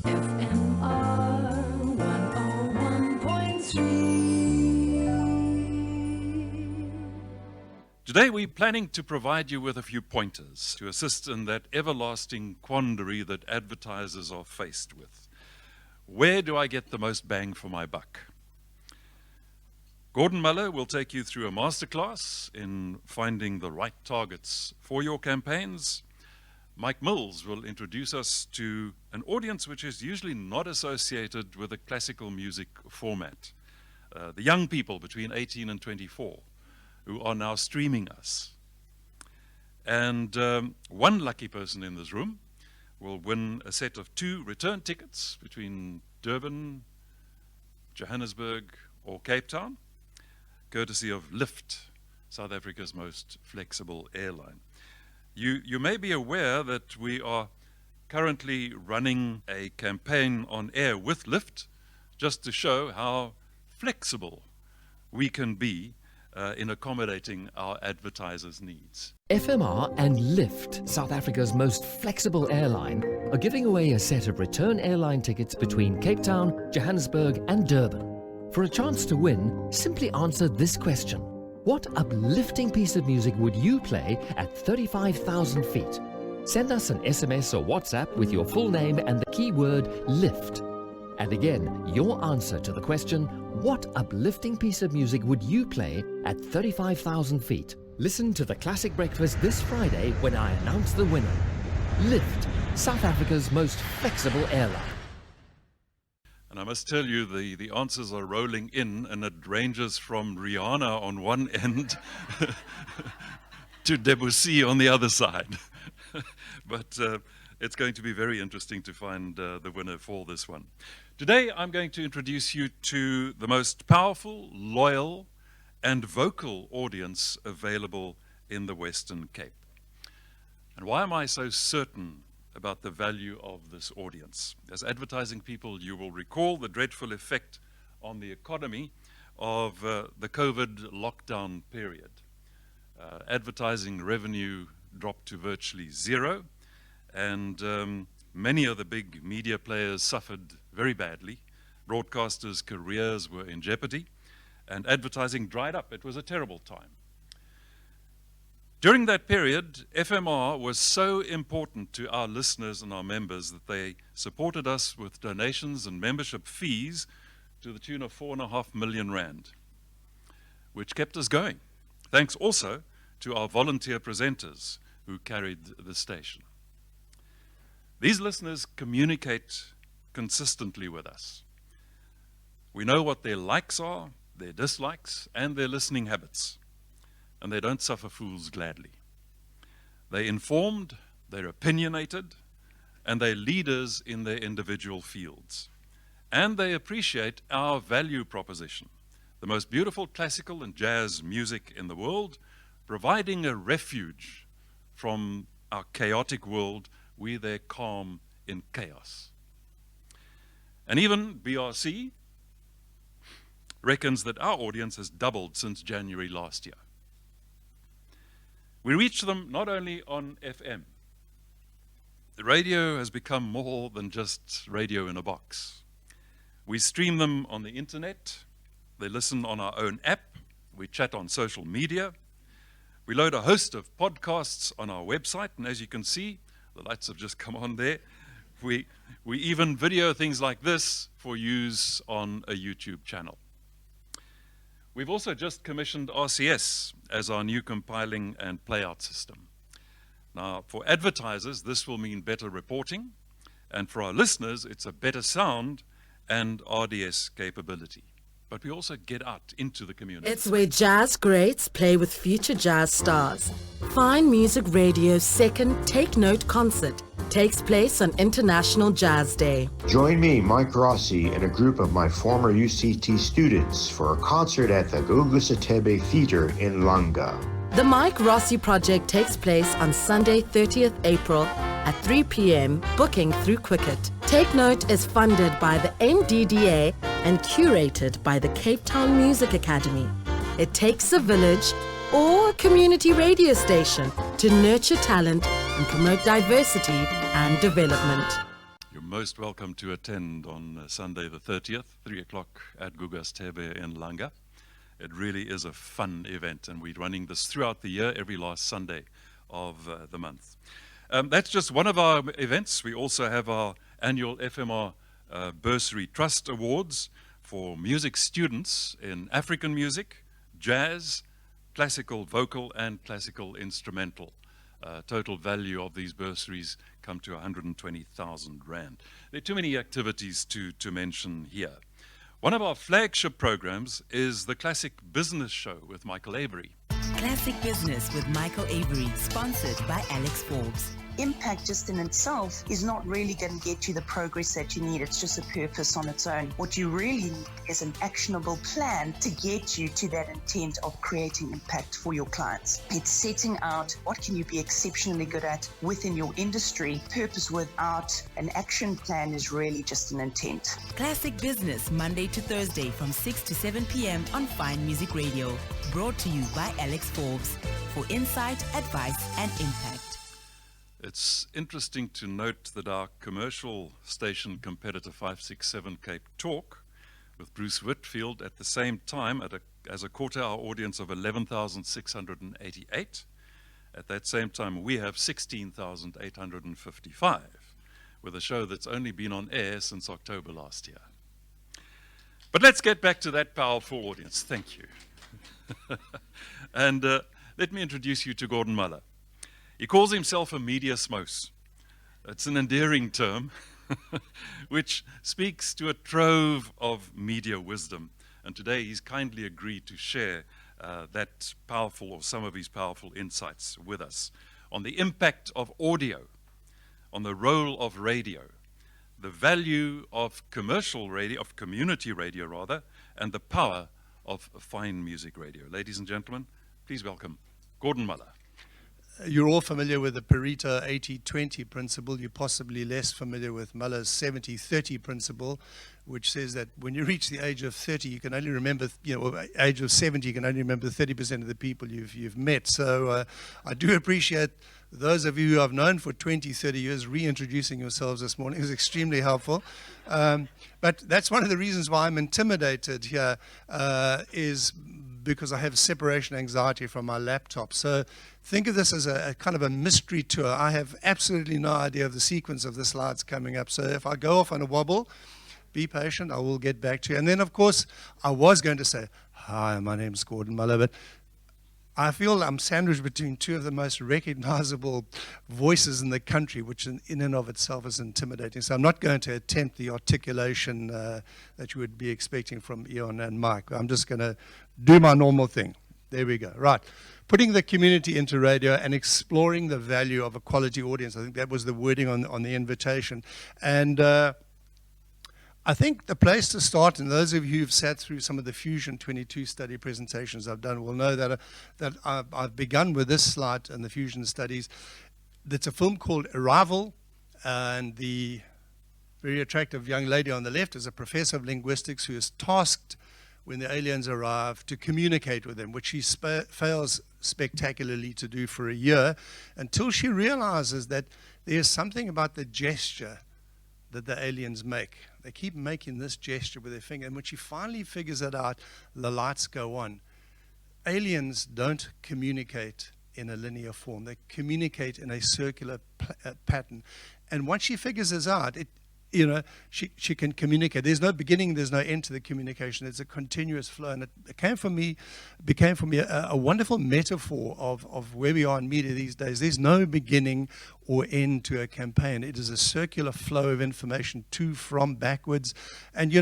FMR 101.3. Today we're planning to provide you with a few pointers to assist in that everlasting quandary that advertisers are faced with. Where do I get the most bang for my buck? Gordon Muller will take you through a masterclass in finding the right targets for your campaigns. Mike Mills will introduce us to an audience which is usually not associated with a classical music format. The young people between 18 and 24 who are now streaming us. And one lucky person in this room will win a set of 2 return tickets between Durban, Johannesburg, or Cape Town, courtesy of Lift, South Africa's most flexible airline. You may be aware that we are currently running a campaign on air with Lift, just to show how flexible we can be in accommodating our advertisers' needs. FMR and Lift, South Africa's most flexible airline, are giving away a set of return airline tickets between Cape Town, Johannesburg and Durban. For a chance to win, simply answer this question. What uplifting piece of music would you play at 35,000 feet? Send us an SMS or WhatsApp with your full name and the keyword LIFT. And again, your answer to the question, what uplifting piece of music would you play at 35,000 feet? Listen to the Classic Breakfast this Friday when I announce the winner. Lift, South Africa's most flexible airline. And I must tell you, the answers are rolling in, and it ranges from Rihanna on one end to Debussy on the other side. But it's going to be very interesting to find the winner for this one. Today, I'm going to introduce you to the most powerful, loyal, and vocal audience available in the Western Cape. And why am I so certain about the value of this audience? As advertising people, you will recall the dreadful effect on the economy of the COVID lockdown period. Advertising revenue dropped to virtually zero, and many of the big media players suffered very badly. Broadcasters' careers were in jeopardy, and advertising dried up. It was a terrible time. During that period, FMR was so important to our listeners and our members that they supported us with donations and membership fees to the tune of 4.5 million rand, which kept us going. Thanks also to our volunteer presenters who carried the station. These listeners communicate consistently with us. We know what their likes are, their dislikes, and their listening habits. And they don't suffer fools gladly. They're informed, they're opinionated, and they're leaders in their individual fields. And they appreciate our value proposition, the most beautiful classical and jazz music in the world, providing a refuge from our chaotic world where they're calm in chaos. And even BRC reckons that our audience has doubled since January last year. We reach them not only on FM. The radio has become more than just radio in a box. We stream them on the internet. They listen on our own app. We chat on social media. We load a host of podcasts on our website, and as you can see, the lights have just come on there. We even video things like this for use on a YouTube channel. We've also just commissioned RCS as our new compiling and playout system. Now, for advertisers, this will mean better reporting, and for our listeners, it's a better sound and RDS capability. But we also get out into the community. It's where jazz greats play with future jazz stars. Fine Music Radio's second Take Note concert takes place on International Jazz Day. Join me, Mike Rossi, and a group of my former UCT students for a concert at the Gugu Satebe Theatre in Langa. The Mike Rossi Project takes place on Sunday, 30th April at 3 p.m, booking through Quicket. Take Note is funded by the NDDA and curated by the Cape Town Music Academy. It takes a village or a community radio station to nurture talent and promote diversity and development. You're most welcome to attend on Sunday the 30th, 3 o'clock at Gugas Tebe in Langa. It really is a fun event, and we're running this throughout the year, every last Sunday of the month. That's just one of our events. We also have our annual FMR Bursary Trust Awards for music students in African music, jazz, classical vocal, and classical instrumental. Total value of these bursaries come to 120,000 Rand. There are too many activities to mention here. One of our flagship programs is the Classic Business Show with Michael Avery. Classic Business with Michael Avery, sponsored by Alex Forbes. Impact just in itself is not really going to get you the progress that you need. It's just a purpose on its own. What you really need is an actionable plan to get you to that intent of creating impact for your clients. It's setting out what can you be exceptionally good at within your industry. Purpose without an action plan is really just an intent. Classic Business, Monday to Thursday from 6 to 7 p.m. on Fine Music Radio. Brought to you by Alex Forbes for insight, advice, and impact. It's interesting to note that our commercial station competitor 567 Cape Talk with Bruce Whitfield at the same time as a quarter-hour audience of 11,688. At that same time, we have 16,855 with a show that's only been on air since October last year. But let's get back to that powerful audience. Thank you. And let me introduce you to Gordon Muller. He calls himself a media smose. It's an endearing term which speaks to a trove of media wisdom. And today he's kindly agreed to share that powerful, or some of his powerful insights with us on the impact of audio, on the role of radio, the value of commercial radio, of community radio rather, and the power of fine music radio. Ladies and gentlemen, please welcome Gordon Muller. You're all familiar with the Pareto 80-20 principle. You're possibly less familiar with Muller's 70-30 principle, which says that when you reach the age of 30, you can only remember, or age of 70, you can only remember 30% of the people you've met. So I do appreciate those of you who I've known for 20, 30 years reintroducing yourselves this morning. It was extremely helpful. But that's one of the reasons why I'm intimidated here, is because I have separation anxiety from my laptop. So think of this as a kind of a mystery tour. I have absolutely no idea of the sequence of the slides coming up. So if I go off on a wobble, be patient, I will get back to you. And then, of course, I was going to say, hi, my name's Gordon Muller, but I feel I'm sandwiched between two of the most recognizable voices in the country, which in and of itself is intimidating. So I'm not going to attempt the articulation that you would be expecting from Eon and Mike. I'm just going to do my normal thing. There we go. Right. Putting the community into radio and exploring the value of a quality audience. I think that was the wording on the invitation. And I think the place to start, and those of you who've sat through some of the Fusion 22 study presentations I've done will know that I've begun with this slide and the Fusion studies. It's a film called Arrival, and the very attractive young lady on the left is a professor of linguistics who is tasked when the aliens arrive to communicate with them, which she fails spectacularly to do for a year, until she realizes that there's something about the gesture that the aliens make. They keep making this gesture with their finger, and when she finally figures it out, the lights go on. Aliens don't communicate in a linear form. They communicate in a circular pattern. And once she figures this out, she can communicate. There's no beginning, there's no end to the communication. It's a continuous flow. And it became for me a wonderful metaphor of where we are in media these days. There's no beginning or end to a campaign. It is a circular flow of information to, from, backwards. And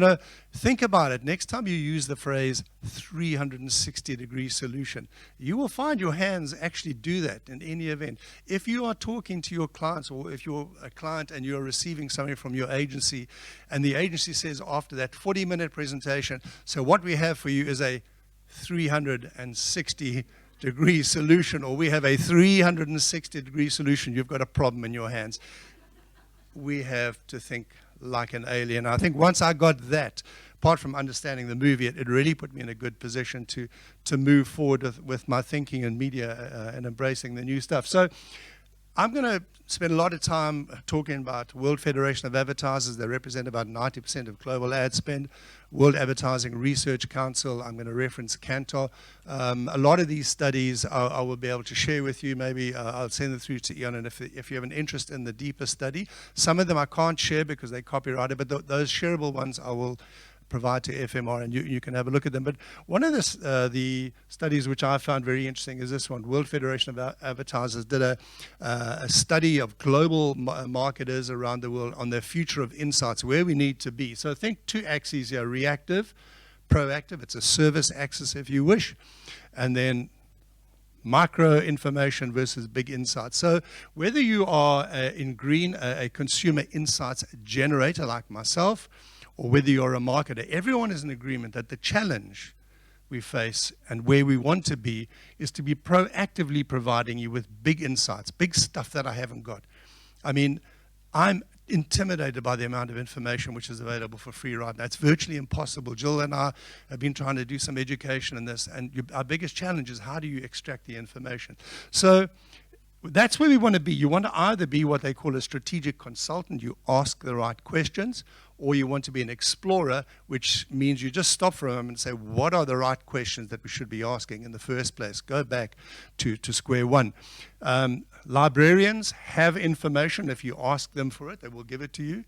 think about it. Next time you use the phrase 360-degree solution, you will find your hands actually do that in any event. If you are talking to your clients, or if you're a client and you're receiving something from your agency, and the agency says after that 40-minute presentation, so what we have for you is a 360-degree solution, or we have a 360-degree solution, you've got a problem in your hands. We have to think like an alien. I think once I got that, apart from understanding the movie, it really put me in a good position to move forward with my thinking in media and embracing the new stuff. So I'm going to spend a lot of time talking about World Federation of Advertisers. They represent about 90% of global ad spend. World Advertising Research Council, I'm going to reference Kantar. A lot of these studies I will be able to share with you. Maybe I'll send them through to Ian, and if you have an interest in the deeper study. Some of them I can't share because they're copyrighted, but those shareable ones I will provide to FMR, and you can have a look at them. But one of the studies which I found very interesting is this one. World Federation of Advertisers did a study of global marketers around the world on their future of insights, where we need to be. So think two axes here: reactive, proactive. It's a service axis, if you wish, and then micro information versus big insights. So whether you are in green, a consumer insights generator like myself, or whether you're a marketer, everyone is in agreement that the challenge we face and where we want to be is to be proactively providing you with big insights, big stuff that I haven't got. I mean, I'm intimidated by the amount of information which is available for free right now. It's virtually impossible. Jill and I have been trying to do some education in this, and our biggest challenge is how do you extract the information? So that's where we want to be. You want to either be what they call a strategic consultant, you ask the right questions, or you want to be an explorer, which means you just stop for a moment and say, what are the right questions that we should be asking in the first place? Go back to square one. Librarians have information. If you ask them for it, they will give it to you.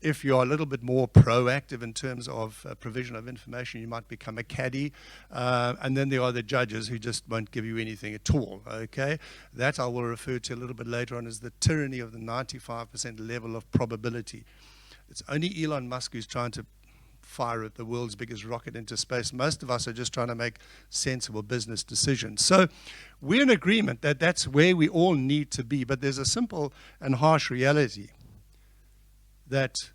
If you're a little bit more proactive in terms of provision of information, you might become a caddy. And then there are the judges who just won't give you anything at all, okay? That I will refer to a little bit later on as the tyranny of the 95% level of probability. It's only Elon Musk who's trying to fire the world's biggest rocket into space. Most of us are just trying to make sensible business decisions. So we're in agreement that that's where we all need to be, but there's a simple and harsh reality that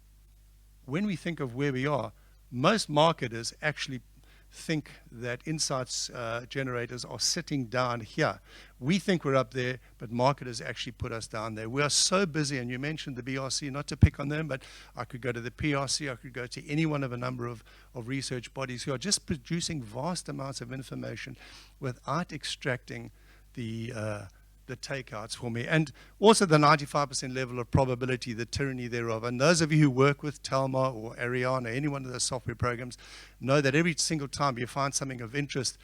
when we think of where we are, most marketers actually think that insights generators are sitting down here. We think we're up there, but marketers actually put us down there. We are so busy, and you mentioned the BRC, not to pick on them, but I could go to the PRC, I could go to any one of a number of research bodies who are just producing vast amounts of information without extracting the takeouts for me, and also the 95% level of probability, the tyranny thereof. And those of you who work with Telma or Ariane, any one of those software programs, know that every single time you find something of interest,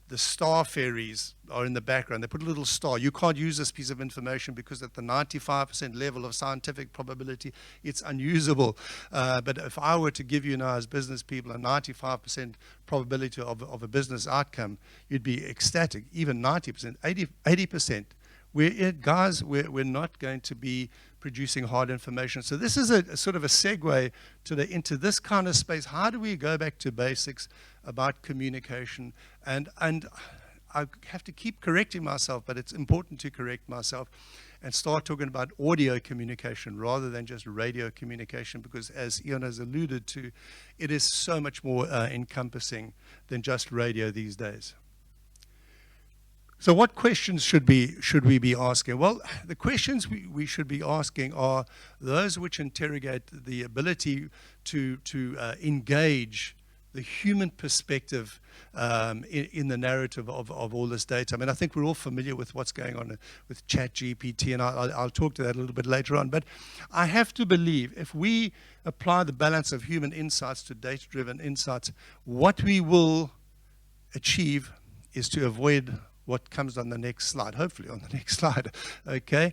the star fairies are in the background. They put a little star. You can't use this piece of information because at the 95% level of scientific probability, it's unusable. But if I were to give you now as business people a 95% probability of a business outcome, you'd be ecstatic. Even 90%, 80%. Guys, we're not going to be producing hard information. So this is a sort of a segue into this kind of space. How do we go back to basics about communication? And I have to keep correcting myself, but it's important to correct myself and start talking about audio communication rather than just radio communication, because as Ian has alluded to, it is so much more encompassing than just radio these days. So what questions should we be asking? Well, the questions we should be asking are those which interrogate the ability to engage the human perspective in the narrative of all this data. I mean, I think we're all familiar with what's going on with ChatGPT, and I'll talk to that a little bit later on. But I have to believe if we apply the balance of human insights to data-driven insights, what we will achieve is to avoid what comes on the next slide, hopefully on the next slide, okay?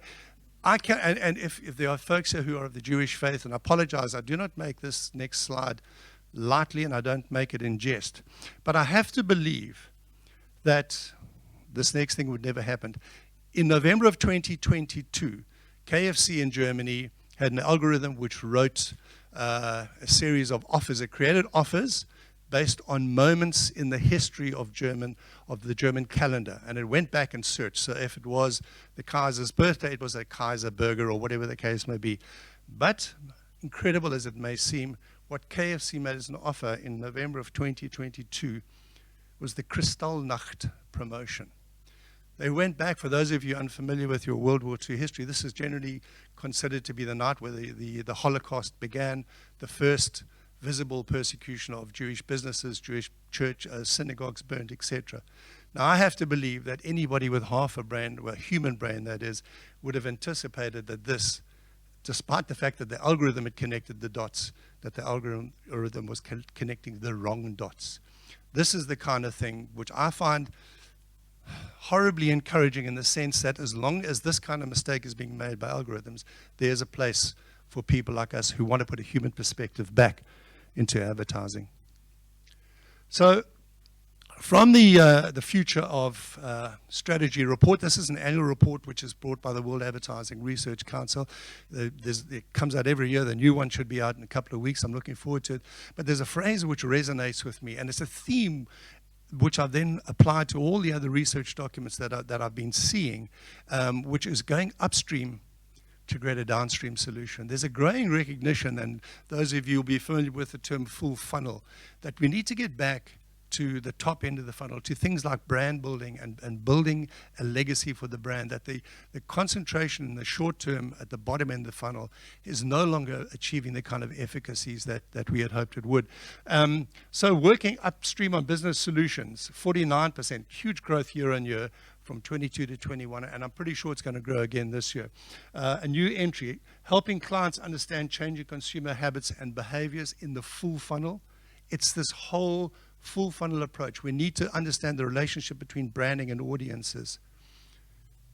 And if there are folks here who are of the Jewish faith, and I apologize, I do not make this next slide lightly and I don't make it in jest, but I have to believe that this next thing would never happen. In November of 2022, KFC in Germany had an algorithm which wrote a series of offers. It created offers based on moments in the history of the German calendar. And it went back and searched. So if it was the Kaiser's birthday, it was a Kaiser burger or whatever the case may be. But incredible as it may seem, what KFC made as an offer in November of 2022 was the Kristallnacht promotion. They went back, for those of you unfamiliar with your World War II history, this is generally considered to be the night where the Holocaust began, the first visible persecution of Jewish businesses, Jewish church synagogues burned, etc. Now, I have to believe that anybody with half a brain, well, a human brain that is, would have anticipated that this, despite the fact that the algorithm had connected the dots, that the algorithm was connecting the wrong dots. This is the kind of thing which I find horribly encouraging, in the sense that as long as this kind of mistake is being made by algorithms, there's a place for people like us who want to put a human perspective back into advertising. So from the Future of Strategy report, this is an annual report which is brought by the World Advertising Research Council. It comes out every year. The new one should be out in a couple of weeks. I'm looking forward to it. But there's a phrase which resonates with me, and it's a theme which I've then applied to all the other research documents that I've been seeing, which is going upstream to create a downstream solution. There's a growing recognition, and those of you will be familiar with the term full funnel, that we need to get back to the top end of the funnel, to things like brand building and building a legacy for the brand, that the concentration in the short term at the bottom end of the funnel is no longer achieving the kind of efficacies that we had hoped it would. So working upstream on business solutions, 49%, huge growth year on year from 22 to 21, and I'm pretty sure it's going to grow again this year. A new entry, helping clients understand changing consumer habits and behaviors in the full funnel. It's this whole full funnel approach. We need to understand the relationship between branding and audiences,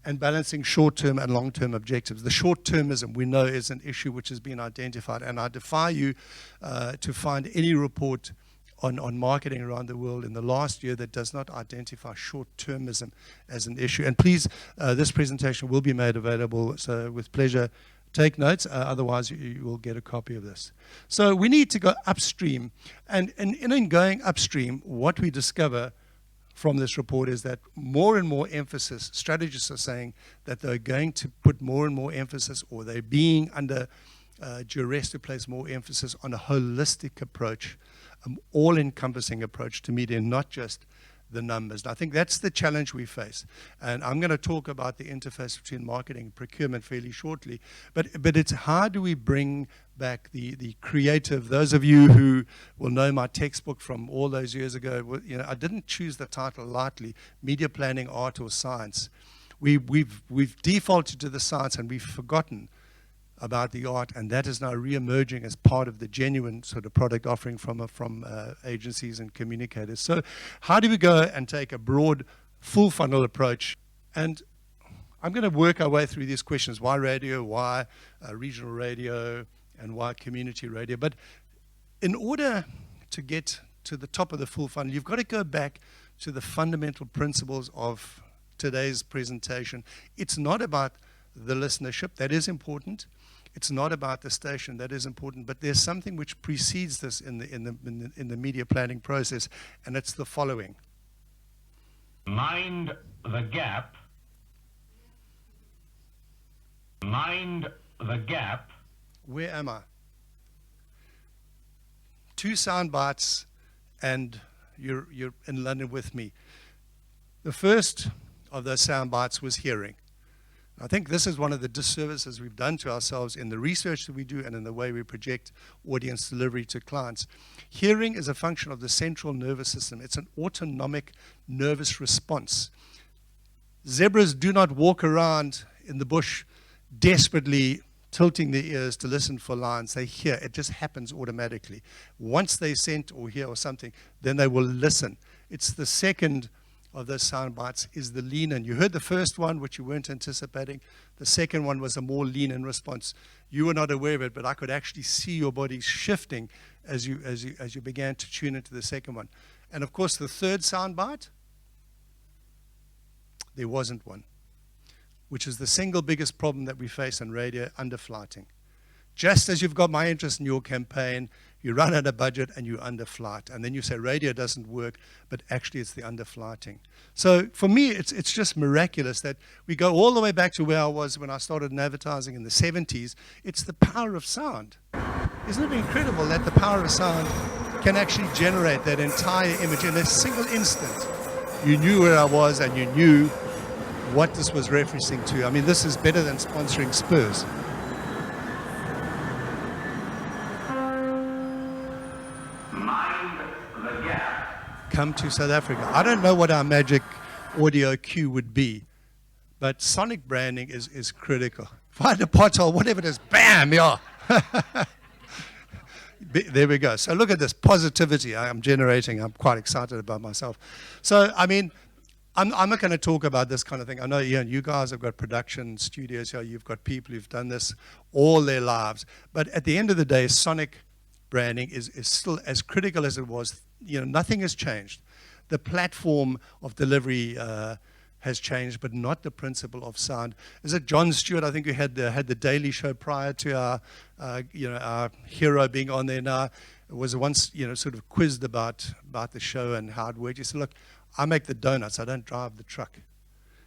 and balancing short-term and long-term objectives. The short-termism, we know, is an issue which has been identified, and I defy you to find any report on marketing around the world in the last year that does not identify short-termism as an issue. And please, this presentation will be made available, so with pleasure, take notes, otherwise you will get a copy of this. So we need to go upstream, and in going upstream, what we discover from this report is that more and more emphasis, strategists are saying that they're going to put more and more emphasis, or they're being under duress to place more emphasis on a holistic approach, an all-encompassing approach to media, not just the numbers. And I think that's the challenge we face. And I'm going to talk about the interface between marketing and procurement fairly shortly. But it's how do we bring back the creative? Those of you who will know my textbook from all those years ago, you know, I didn't choose the title lightly, Media Planning, Art or Science. We've defaulted to the science, and we've forgotten about the art, and that is now re-emerging as part of the genuine sort of product offering from agencies and communicators. So how do we go and take a broad, full funnel approach? And I'm going to work our way through these questions. Why radio? Why regional radio? And why community radio? But in order to get to the top of the full funnel, you've got to go back to the fundamental principles of today's presentation. It's not about the listenership. That is important. It's not about the station. That is important. But there's something which precedes this in the media planning process, and it's the following. Mind the gap. Mind the gap. Where am I? 2 sound bites, and you're in London with me. The first of those sound bites was hearing. I think this is one of the disservices we've done to ourselves in the research that we do and in the way we project audience delivery to clients. Hearing is a function of the central nervous system. It's an autonomic nervous response. Zebras do not walk around in the bush desperately tilting their ears to listen for lines. They hear. It just happens automatically. Once they scent or hear or something, then they will listen. It's the second of those sound bites is the lean in. You heard the first one, which you weren't anticipating. The second one was a more lean in response. You were not aware of it, but I could actually see your body shifting as you began to tune into the second one. And of course, the third sound bite, there wasn't one, which is the single biggest problem that we face in radio, underflighting. Just as you've got my interest in your campaign, you run out of budget and you underflight. And then you say radio doesn't work, but actually it's the underflighting. So for me, it's just miraculous that we go all the way back to where I was when I started in advertising in the 70s. It's the power of sound. Isn't it incredible that the power of sound can actually generate that entire image in a single instant? You knew where I was and you knew what this was referencing to. I mean, this is better than sponsoring Spurs. Come to South Africa. I don't know what our magic audio cue would be. But sonic branding is critical. Find a pothole, whatever it is, bam, yeah. There we go. So look at this positivity I'm generating. I'm quite excited about myself. So, I mean, I'm not going to talk about this kind of thing. I know, Ian, you guys have got production studios here. You've got people who've done this all their lives. But at the end of the day, sonic branding is still as critical as it was. You know, nothing has changed. The platform of delivery has changed, but not the principle of sound. Is it Jon Stewart? I think we had the Daily Show prior to our hero being on there now. It was once sort of quizzed about the show and how it worked. He said, "Look, I make the donuts. I don't drive the truck."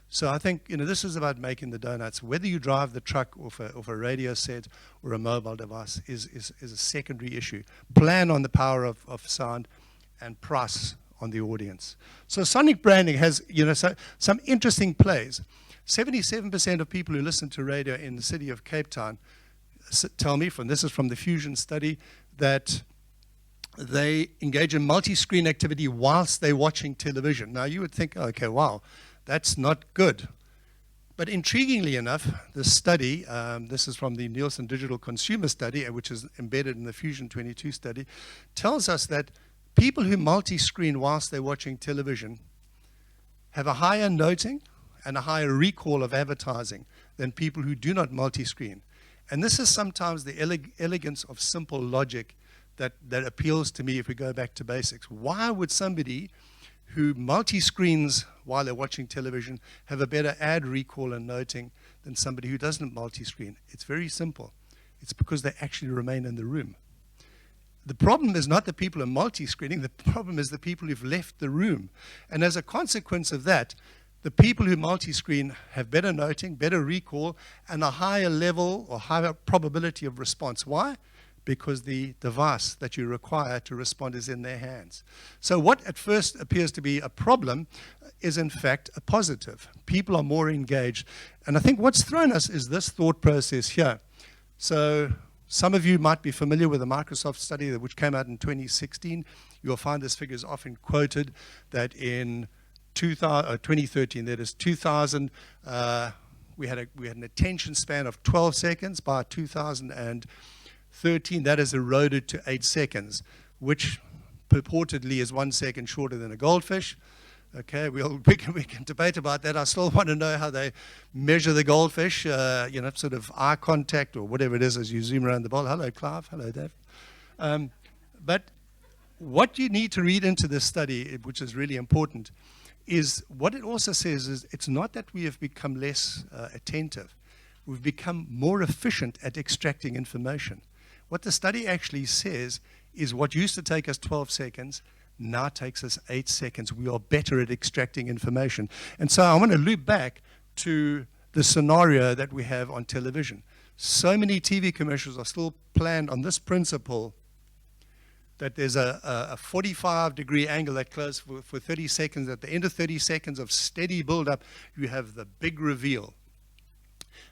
So I think this is about making the donuts. Whether you drive the truck off a radio set or a mobile device is a secondary issue. Plan on the power of sound and price on the audience. So sonic branding has some interesting plays. 77% of people who listen to radio in the city of Cape Town tell me, this is from the Fusion study, that they engage in multi-screen activity whilst they're watching television. Now you would think, okay, wow, that's not good. But intriguingly enough, this study, this is from the Nielsen Digital Consumer Study, which is embedded in the Fusion 22 study, tells us that people who multi-screen whilst they're watching television have a higher noting and a higher recall of advertising than people who do not multi-screen. And this is sometimes the elegance of simple logic that appeals to me if we go back to basics. Why would somebody who multi-screens while they're watching television have a better ad recall and noting than somebody who doesn't multi-screen? It's very simple. It's because they actually remain in the room. The problem is not the people who are multi-screening, the problem is the people who've left the room. And as a consequence of that, the people who multi-screen have better noting, better recall, and a higher level or higher probability of response. Why? Because the device that you require to respond is in their hands. So what at first appears to be a problem is in fact a positive. People are more engaged. And I think what's thrown us is this thought process here. So some of you might be familiar with the Microsoft study which came out in 2016. You'll find this figure is often quoted that in 2013, that is 2000, we had an attention span of 12 seconds. By 2013, that has eroded to 8 seconds, which purportedly is 1 second shorter than a goldfish. Okay, we can debate about that. I still want to know how they measure the goldfish, sort of eye contact or whatever it is as you zoom around the bowl. Hello, Clive. Hello, Dave. But what you need to read into this study, which is really important, is what it also says is it's not that we have become less attentive. We've become more efficient at extracting information. What the study actually says is what used to take us 12 seconds now takes us 8 seconds. We are better at extracting information. And so I want to loop back to the scenario that we have on television. So many TV commercials are still planned on this principle that there's a 45-degree angle that closes for 30 seconds. At the end of 30 seconds of steady build-up, you have the big reveal.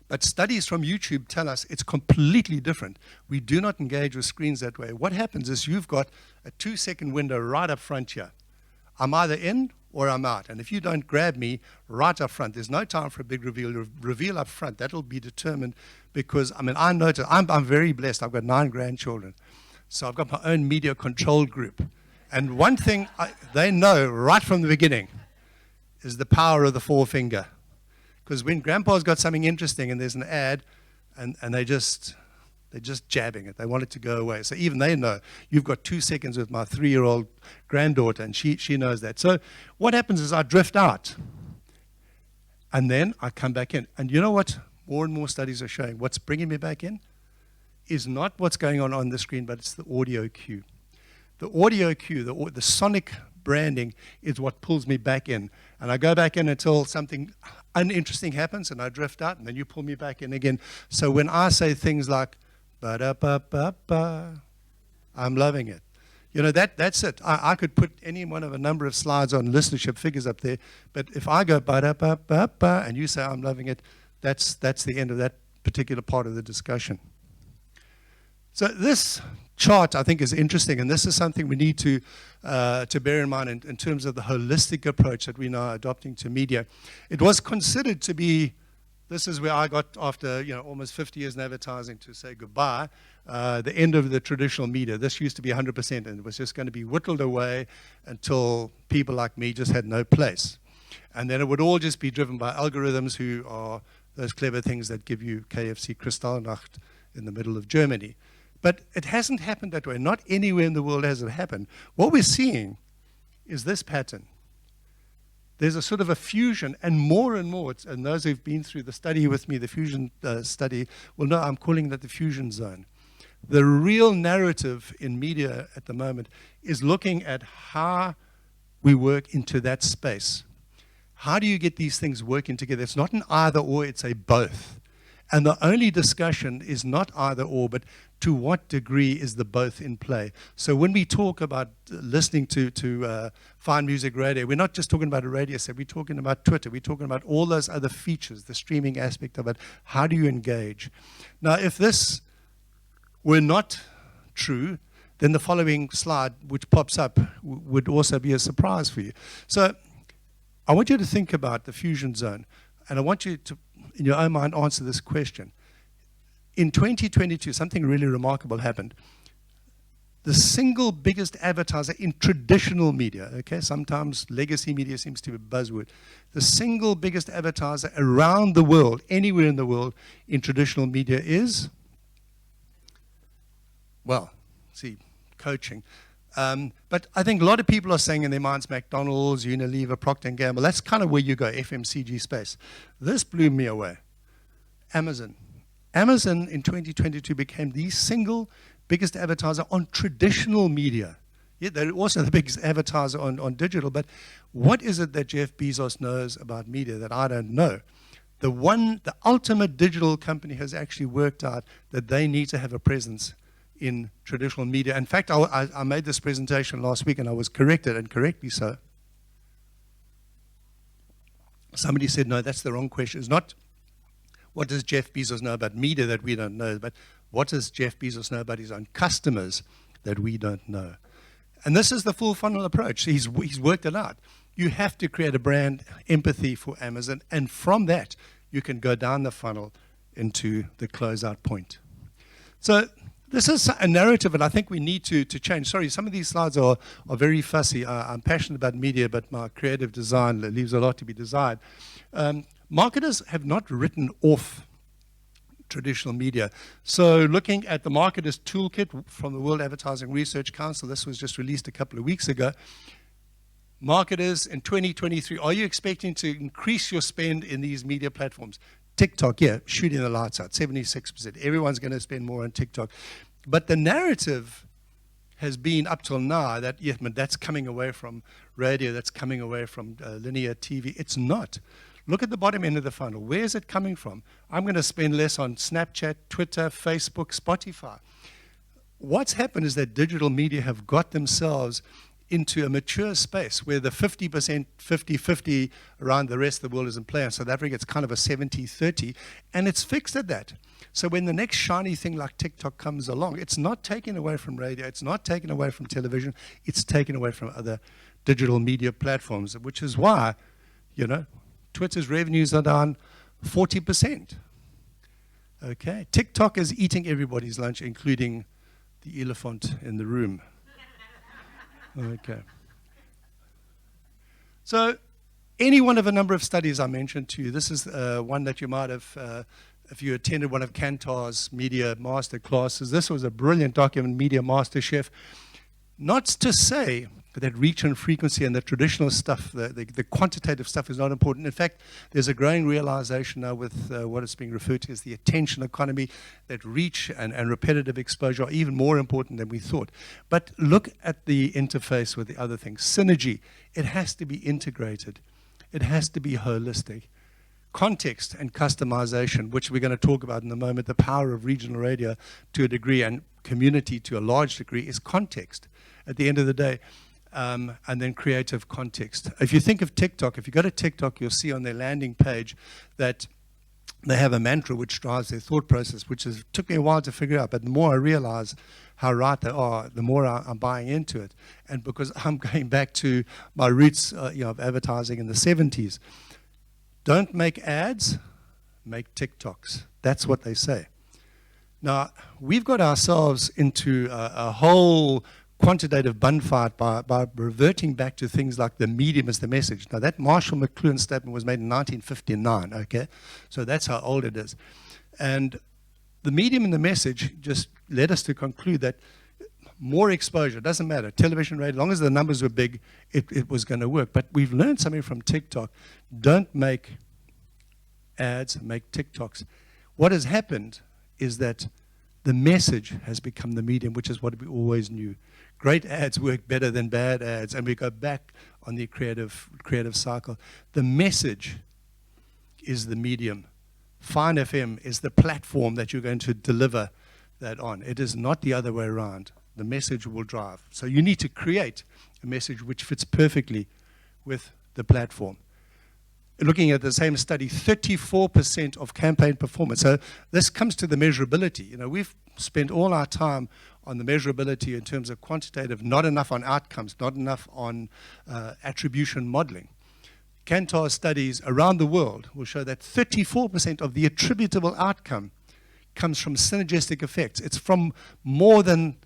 But studies from YouTube tell us it's completely different. We do not engage with screens that way. What happens is you've got a 2-second window right up front here. I'm either in or I'm out. And if you don't grab me right up front, there's no time for a big reveal up front. That'll be determined because, I notice, I'm very blessed. I've got 9 grandchildren. So I've got my own media control group. And one thing they know right from the beginning is the power of the forefinger. Because when Grandpa's got something interesting and there's an ad, and they're just jabbing it. They want it to go away. So even they know. You've got 2 seconds with my 3-year-old granddaughter, and she knows that. So what happens is I drift out, and then I come back in. And you know what? More and more studies are showing what's bringing me back in is not what's going on the screen, but it's the audio cue. The audio cue, the sonic branding is what pulls me back in. And I go back in until something uninteresting happens and I drift out, and then you pull me back in again. So when I say things like, ba-da-ba-ba-ba, I'm loving it. That's it. I could put any one of a number of slides on listenership figures up there, but if I go ba-da-ba-ba-ba and you say I'm loving it, that's the end of that particular part of the discussion. So this chart, I think, is interesting, and this is something we need to bear in mind in terms of the holistic approach that we're now adopting to media. It was considered to be, this is where I got, after almost 50 years in advertising, to say goodbye, the end of the traditional media. This used to be 100%, and it was just going to be whittled away until people like me just had no place. And then it would all just be driven by algorithms, who are those clever things that give you KFC Kristallnacht in the middle of Germany. But it hasn't happened that way. Not anywhere in the world has it happened. What we're seeing is this pattern. There's a sort of a fusion, and more, and those who've been through the study with me, the fusion study, will know I'm calling that the fusion zone. The real narrative in media at the moment is looking at how we work into that space. How do you get these things working together? It's not an either or, it's a both. And the only discussion is not either or, but to what degree is the both in play? So when we talk about listening to fine music radio, we're not just talking about a radio set, we're talking about Twitter, we're talking about all those other features, the streaming aspect of it. How do you engage? Now, if this were not true, then the following slide, which pops up, would also be a surprise for you. So I want you to think about the fusion zone, and I want you to, in your own mind, answer this question. In 2022, something really remarkable happened. The single biggest advertiser in traditional media, okay, sometimes legacy media seems to be a buzzword. The single biggest advertiser around the world, anywhere in the world, in traditional media is, well, see, coaching. But I think a lot of people are saying in their minds, McDonald's, Unilever, Procter & Gamble, that's kind of where you go, FMCG space. This blew me away. Amazon. Amazon in 2022 became the single biggest advertiser on traditional media. Yeah, they're also the biggest advertiser on digital, but what is it that Jeff Bezos knows about media that I don't know? The ultimate digital company has actually worked out that they need to have a presence in traditional media. In fact, I made this presentation last week and I was corrected, and correctly so. Somebody said, no, that's the wrong question. It's not what does Jeff Bezos know about media that we don't know, but what does Jeff Bezos know about his own customers that we don't know? And this is the full funnel approach. He's worked it out. You have to create a brand empathy for Amazon, and from that, you can go down the funnel into the closeout point. So this is a narrative that I think we need to change. Sorry, some of these slides are very fussy. I'm passionate about media, but my creative design leaves a lot to be desired. Marketers have not written off traditional media. So looking at the Marketer's Toolkit from the World Advertising Research Council, this was just released a couple of weeks ago. Marketers in 2023, are you expecting to increase your spend in these media platforms? TikTok, yeah, shooting the lights out, 76%. Everyone's going to spend more on TikTok. But the narrative has been up till now that, yes, but that's coming away from radio, that's coming away from linear TV. It's not. Look at the bottom end of the funnel. Where is it coming from? I'm going to spend less on Snapchat, Twitter, Facebook, Spotify. What's happened is that digital media have got themselves into a mature space where the 50%, 50-50 around the rest of the world is in play. In South Africa, it's kind of a 70-30, and it's fixed at that. So when the next shiny thing like TikTok comes along, it's not taken away from radio, it's not taken away from television, it's taken away from other digital media platforms, which is why, Twitter's revenues are down 40%. Okay, TikTok is eating everybody's lunch, including the elephant in the room. Okay. So any one of a number of studies I mentioned to you, this is one that you might have, if you attended one of Kantar's media master classes, this was a brilliant document, Media Master Chef. Not to say that reach and frequency and the traditional stuff, the quantitative stuff is not important. In fact, there's a growing realization now with what is being referred to as the attention economy, that reach and repetitive exposure are even more important than we thought. But look at the interface with the other things. Synergy, it has to be integrated. It has to be holistic. Context and customization, which we're going to talk about in a moment, the power of regional radio to a degree and community to a large degree is context at the end of the day. And then creative context. If you think of TikTok, if you go to TikTok, you'll see on their landing page that they have a mantra which drives their thought process, which took me a while to figure out. But the more I realize how right they are, the more I'm buying into it. And because I'm going back to my roots of advertising in the 70s, don't make ads, make TikToks. That's what they say. Now, we've got ourselves into a whole quantitative bun fight by reverting back to things like the medium as the message. Now, that Marshall McLuhan statement was made in 1959, okay? So that's how old it is. And the medium and the message just led us to conclude that more exposure, doesn't matter, television, radio, as long as the numbers were big, it was going to work. But we've learned something from TikTok. Don't make ads, make TikToks. What has happened is that the message has become the medium, which is what we always knew. Great ads work better than bad ads, and we go back on the creative cycle. The message is the medium. Fine FM is the platform that you're going to deliver that on. It is not the other way around. The message will drive. So you need to create a message which fits perfectly with the platform. Looking at the same study, 34% of campaign performance. So this comes to the measurability. You know, we've spent all our time on the measurability in terms of quantitative, not enough on outcomes, not enough on attribution modeling. Kantar studies around the world will show that 34% of the attributable outcome comes from synergistic effects. It's from more than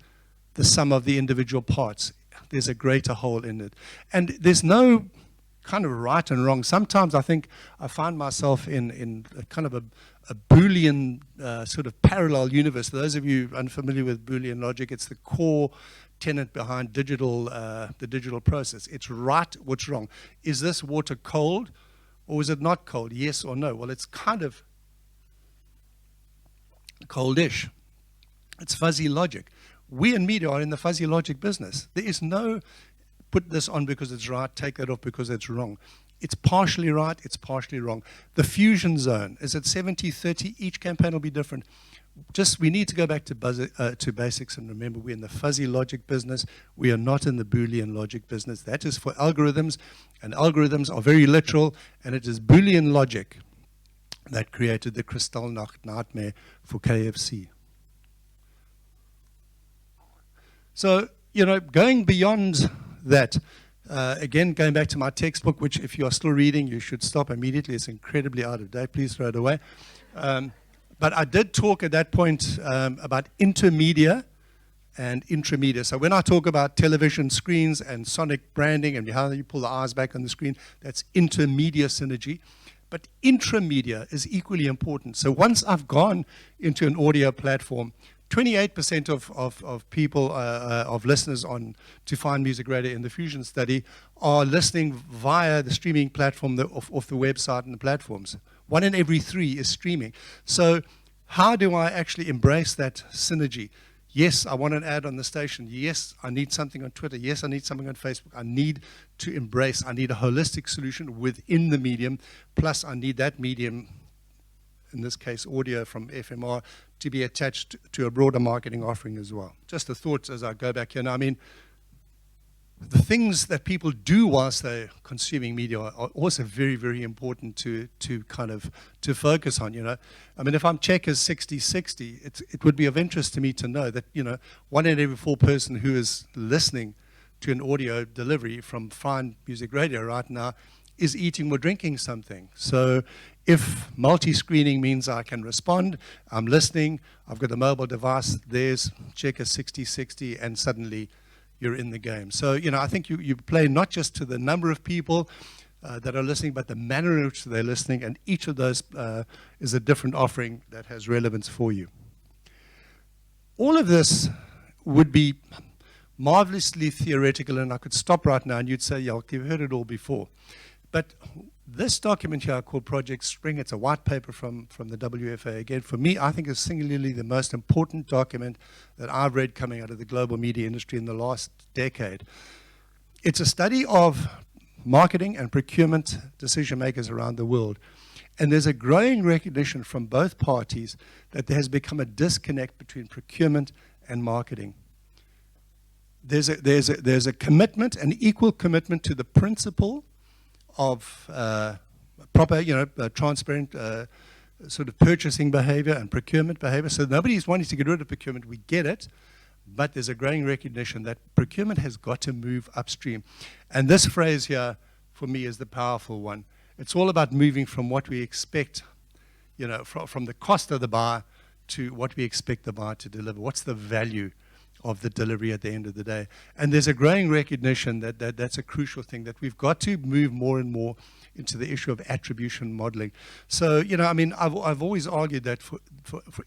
the sum of the individual parts. There's a greater whole in it. And there's no kind of right and wrong. Sometimes I think I find myself in a kind of a Boolean sort of parallel universe. For those of you unfamiliar with Boolean logic, it's the core tenet behind the digital process. It's right, what's wrong. Is this water cold or is it not cold? Yes or no? Well, it's kind of coldish. It's fuzzy logic. We in media are in the fuzzy logic business. There is no put this on because it's right, take that off because it's wrong. It's partially right, it's partially wrong. The fusion zone, is it 70-30? Each campaign will be different. We need to go back to basics and remember we're in the fuzzy logic business. We are not in the Boolean logic business. That is for algorithms, and algorithms are very literal, and it is Boolean logic that created the Kristallnacht nightmare for KFC. So, going beyond that, again, going back to my textbook, which if you are still reading, you should stop immediately. It's incredibly out of date. Please throw it away. But I did talk at that point about intermedia and intramedia. So when I talk about television screens and sonic branding and how you pull the eyes back on the screen, that's intermedia synergy. But intramedia is equally important. So once I've gone into an audio platform, 28% of people, of listeners on To Find Music Radio in the Fusion study are listening via the streaming platform off the website and the platforms. 1 in every 3 is streaming. So how do I actually embrace that synergy? Yes, I want an ad on the station. Yes, I need something on Twitter. Yes, I need something on Facebook. I need a holistic solution within the medium. Plus, I need that medium, in this case audio from FMR, to be attached to a broader marketing offering as well. Just the thoughts as I go back here. Now, I mean, the things that people do whilst they're consuming media are also very, very important to focus on, I mean, if I'm checkers 60-60, it would be of interest to me to know that, 1 in every 4 person who is listening to an audio delivery from Find Music Radio right now is eating or drinking something. So if multi-screening means I can respond, I'm listening, I've got a mobile device, there's checker 60-60, and suddenly you're in the game. So, I think you play not just to the number of people that are listening, but the manner in which they're listening, and each of those is a different offering that has relevance for you. All of this would be marvelously theoretical, and I could stop right now and you'd say, yeah, you've heard it all before. But this document here called Project Spring, it's a white paper from the WFA. Again, for me, I think it's singularly the most important document that I've read coming out of the global media industry in the last decade. It's a study of marketing and procurement decision makers around the world. And there's a growing recognition from both parties that there has become a disconnect between procurement and marketing. There's a commitment, an equal commitment to the principle of proper, transparent sort of purchasing behavior and procurement behavior. So nobody's wanting to get rid of procurement. We get it. But there's a growing recognition that procurement has got to move upstream. And this phrase here, for me, is the powerful one. It's all about moving from what we expect, you know, from the cost of the buy to what we expect the buyer to deliver. What's the value of the delivery at the end of the day? And there's a growing recognition that that's a crucial thing, that we've got to move more and more into the issue of attribution modeling. So, you know, I mean, I've always argued that for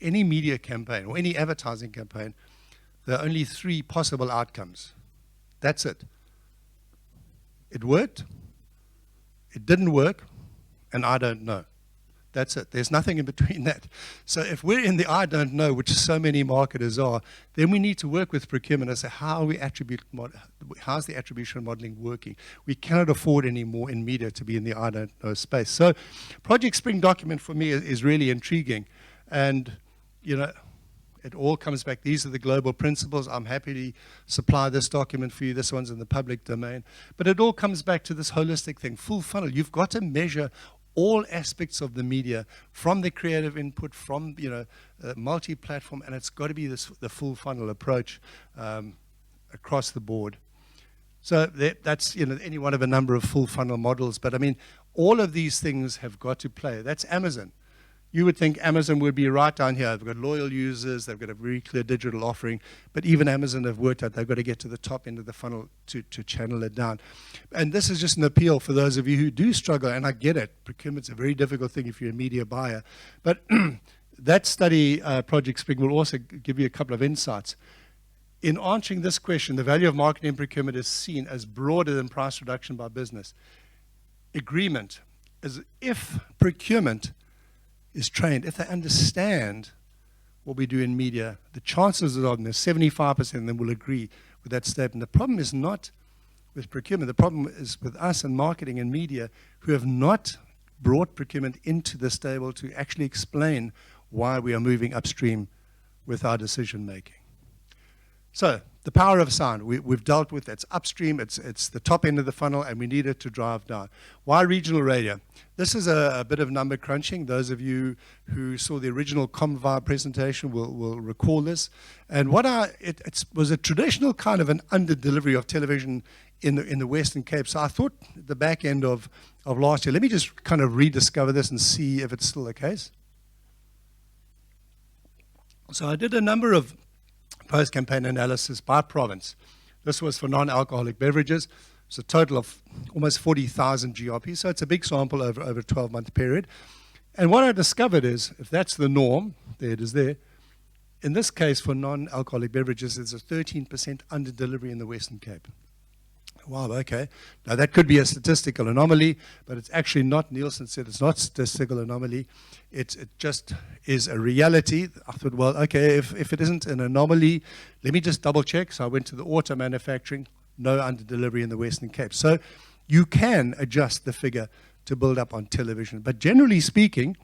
any media campaign or any advertising campaign, there are only 3 possible outcomes. That's it. It worked, it didn't work, and I don't know. That's it. There's nothing in between that. So if we're in the I don't know, which so many marketers are, then we need to work with procurement and say, how's the attribution modeling working? We cannot afford anymore in media to be in the I don't know space. So Project Spring document for me is really intriguing. And, you know, it all comes back. These are the global principles. I'm happy to supply this document for you. This one's in the public domain. But it all comes back to this holistic thing, full funnel. You've got to measure all aspects of the media, from the creative input, from, you know, multi-platform, and it's got to be the full funnel approach across the board. So that's, you know, any one of a number of full funnel models. But I mean, all of these things have got to play. That's Amazon. You would think Amazon would be right down here. They've got loyal users, they've got a very clear digital offering, but even Amazon have worked out they've got to get to the top end of the funnel to channel it down. And this is just an appeal for those of you who do struggle, and I get it. Procurement's a very difficult thing if you're a media buyer. But that study, Project Spring, will also give you a couple of insights. In answering this question, the value of marketing and procurement is seen as broader than price reduction by business. Agreement is if procurement is trained, if they understand what we do in media, the chances of them, 75% of them will agree with that statement. The problem is not with procurement. The problem is with us and marketing and media who have not brought procurement into the stable to actually explain why we are moving upstream with our decision making. So the power of sound, we've dealt with. It's upstream, it's the top end of the funnel, and we need it to drive down. Why regional radio? This is a bit of number crunching. Those of you who saw the original ComVibe presentation will recall this. And it was a traditional kind of an under-delivery of television in the Western Cape. So I thought at the back end of last year, let me just kind of rediscover this and see if it's still the case. So I did a number of post-campaign analysis by province. This was for non-alcoholic beverages. It's a total of almost 40,000 GRP, so it's a big sample over a 12-month period. And what I discovered is, if that's the norm, there it is there, in this case for non-alcoholic beverages, there's a 13% under-delivery in the Western Cape. Wow, okay. Now that could be a statistical anomaly, but it's actually not. Nielsen said it's not a statistical anomaly. It just is a reality. I thought, well, okay, if it isn't an anomaly, let me just double check. So I went to the auto manufacturing, no under-delivery in the Western Cape. So you can adjust the figure to build up on television. But generally speaking,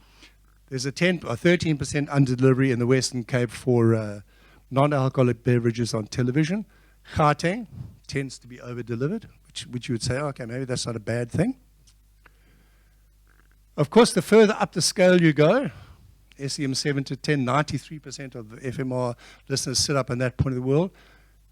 there's a 10 or 13% under-delivery in the Western Cape for non-alcoholic beverages on television. Gauteng tends to be over-delivered, which you would say, okay, maybe that's not a bad thing. Of course, the further up the scale you go, SEM 7 to 10, 93% of the FMR listeners sit up in that point of the world.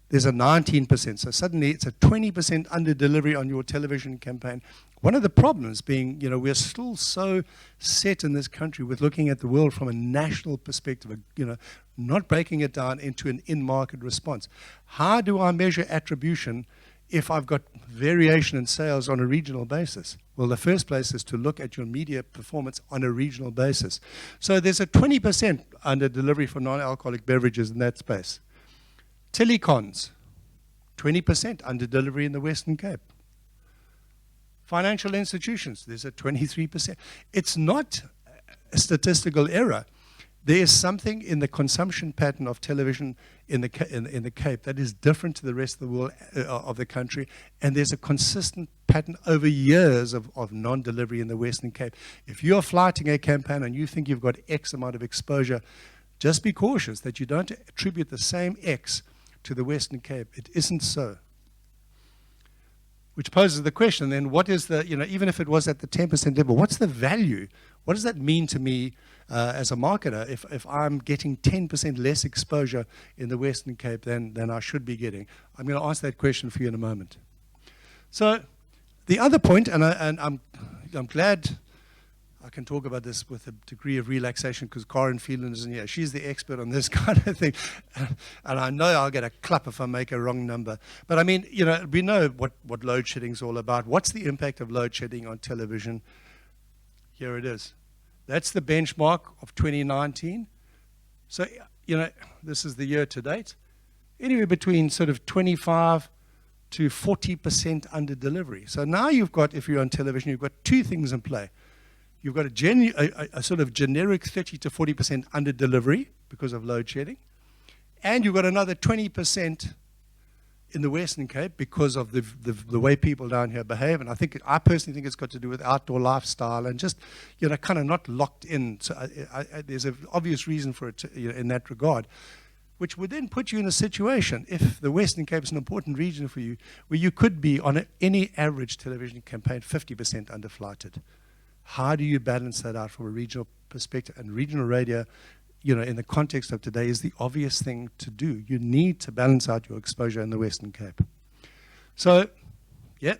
There's a 19%. So suddenly it's a 20% under-delivery on your television campaign. One of the problems being, you know, we're still so set in this country with looking at the world from a national perspective, you know, not breaking it down into an in-market response. How do I measure attribution if I've got variation in sales on a regional basis? Well, the first place is to look at your media performance on a regional basis. So there's a 20% under-delivery for non-alcoholic beverages in that space. Telecons, 20% under-delivery in the Western Cape. Financial institutions, there's a 23%. It's not a statistical error. There is something in the consumption pattern of television in the Cape that is different to the rest of the world, of the country, and there's a consistent pattern over years of non-delivery in the Western Cape. If you're flighting a campaign and you think you've got X amount of exposure, just be cautious that you don't attribute the same X to the Western Cape. It isn't so. which poses the question then, what is the, even if it was at the 10% level, what's the value? What does that mean to me as a marketer if I'm getting 10% less exposure in the Western Cape than I should be getting? I'm going to answer that question for you in a moment. So the other point, and I'm glad I can talk about this with a degree of relaxation because Karen Phelan isn't here. She's the expert on this kind of thing. And I know I'll get a clap if I make a wrong number. But I mean, we know what load shedding is all about. What's the impact of load shedding on television? Here it is. That's the benchmark of 2019. So, this is the year to date. Anywhere between sort of 25 to 40% under delivery. So now you've got, if you're on television, you've got two things in play. You've got a sort of generic 30 to 40% under delivery because of load shedding. And you've got another 20% in the Western Cape because of the way people down here behave. And I personally think it's got to do with outdoor lifestyle and just, kind of not locked in. So there's an obvious reason for it in that regard, which would then put you in a situation, if the Western Cape is an important region for you, where you could be on any average television campaign 50% underflighted. How do you balance that out from a regional perspective? And regional radio, in the context of today, is the obvious thing to do. You need to balance out your exposure in the Western Cape. So,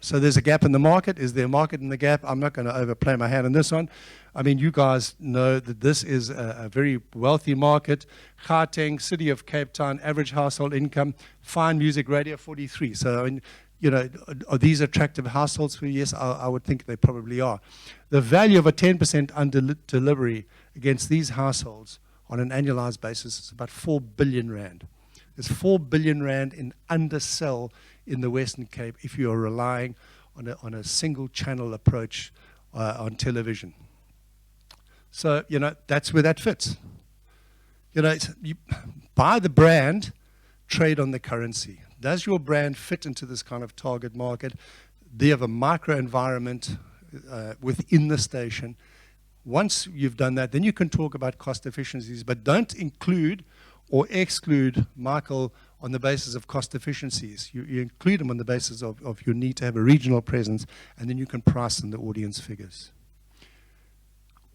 so there's a gap in the market. Is there a market in the gap? I'm not going to overplay my hand on this one. I mean, you guys know that this is a very wealthy market. Gauteng, City of Cape Town, average household income, fine music radio, 43. So, I mean, are these attractive households for you? Yes, I would think they probably are. The value of a 10% under delivery against these households on an annualized basis is about 4 billion rand. There's 4 billion rand in undersell in the Western Cape if you are relying on a single channel approach on television. So, that's where that fits. You buy the brand, trade on the currency. Does your brand fit into this kind of target market? Do you have a micro environment within the station? Once you've done that, then you can talk about cost efficiencies, but don't include or exclude Michael on the basis of cost efficiencies. You include them on the basis of your need to have a regional presence, and then you can price in the audience figures.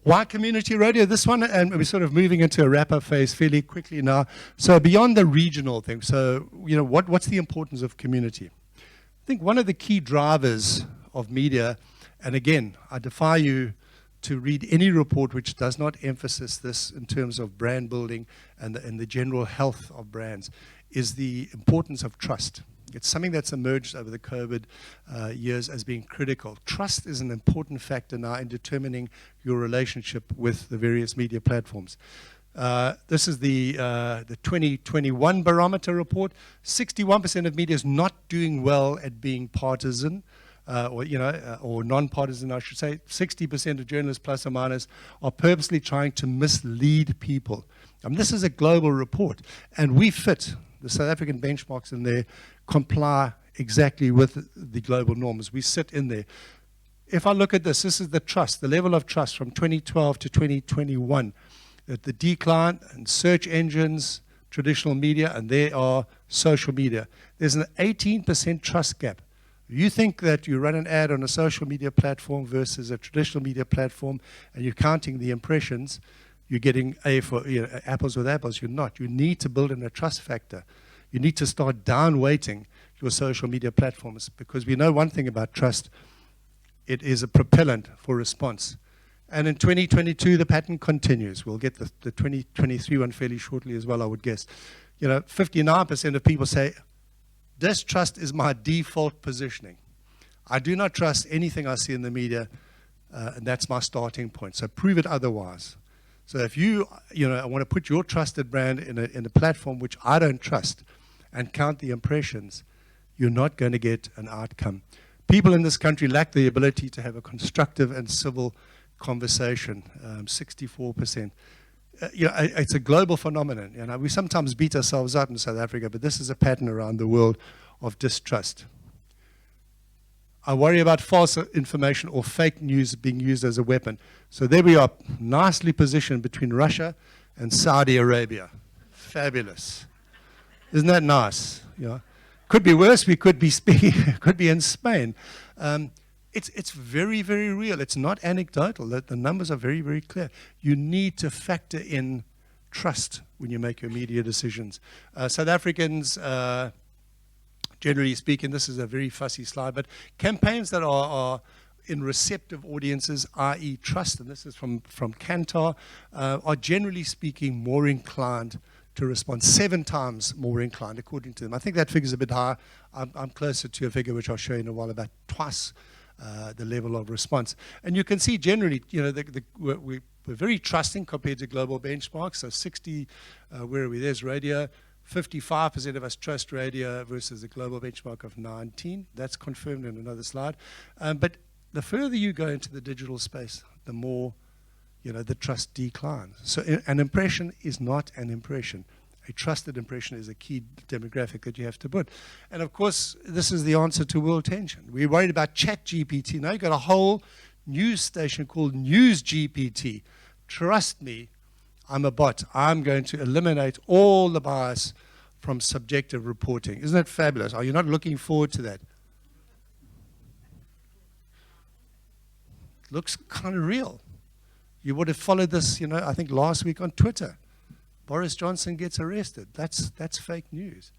Why community radio? This one, and we're sort of moving into a wrap-up phase fairly quickly now. So beyond the regional thing, so what's the importance of community? I think one of the key drivers of media, and again, I defy you to read any report which does not emphasize this in terms of brand building and the general health of brands, is the importance of trust. It's something that's emerged over the COVID years as being critical. Trust is an important factor now in determining your relationship with the various media platforms. This is the 2021 barometer report. 61% of media is not doing well at being partisan, or non-partisan, I should say. 60% of journalists, plus or minus, are purposely trying to mislead people. This is a global report, and we fit. The South African benchmarks in there comply exactly with the global norms. We sit in there. If I look at this is the trust, the level of trust from 2012 to 2021. The decline in search engines, traditional media, and there are social media. There's an 18% trust gap. You think that you run an ad on a social media platform versus a traditional media platform, and you're counting the impressions, you're getting apples with apples. You're not. You need to build in a trust factor. You need to start down-weighting your social media platforms, because we know one thing about trust. It is a propellant for response. And in 2022, the pattern continues. We'll get the 2023 one fairly shortly as well, I would guess. 59% of people say, distrust is my default positioning. I do not trust anything I see in the media, and that's my starting point. So prove it otherwise. So if you want to put your trusted brand in a platform which I don't trust and count the impressions, you're not going to get an outcome. People in this country lack the ability to have a constructive and civil conversation, 64%. It's a global phenomenon. We sometimes beat ourselves up in South Africa, but this is a pattern around the world of distrust. I worry about false information or fake news being used as a weapon. So there we are, nicely positioned between Russia and Saudi Arabia. Fabulous. Isn't that nice? Could be worse. We could be could be in Spain. It's very, very real. It's not anecdotal. The numbers are very, very clear. You need to factor in trust when you make your media decisions. South Africans, generally speaking, this is a very fussy slide, but campaigns that are in receptive audiences, i.e. trust, and this is from Kantar, are generally speaking more inclined to respond, 7 times more inclined, according to them. I think that figure's a bit high. I'm closer to a figure which I'll show you in a while, about twice the level of response. And you can see generally, we're very trusting compared to global benchmarks. So 60, where are we? There's radio. 55% of us trust radio versus a global benchmark of 19. That's confirmed in another slide. But the further you go into the digital space, the more the trust declines. So an impression is not an impression. A trusted impression is a key demographic that you have to put. And of course, this is the answer to world tension. We're worried about ChatGPT. Now you've got a whole news station called News GPT. Trust me, I'm a bot. I'm going to eliminate all the bias from subjective reporting. Isn't that fabulous? Are you not looking forward to that? Looks kind of real. You would have followed this, I think last week on Twitter. Boris Johnson gets arrested. That's fake news.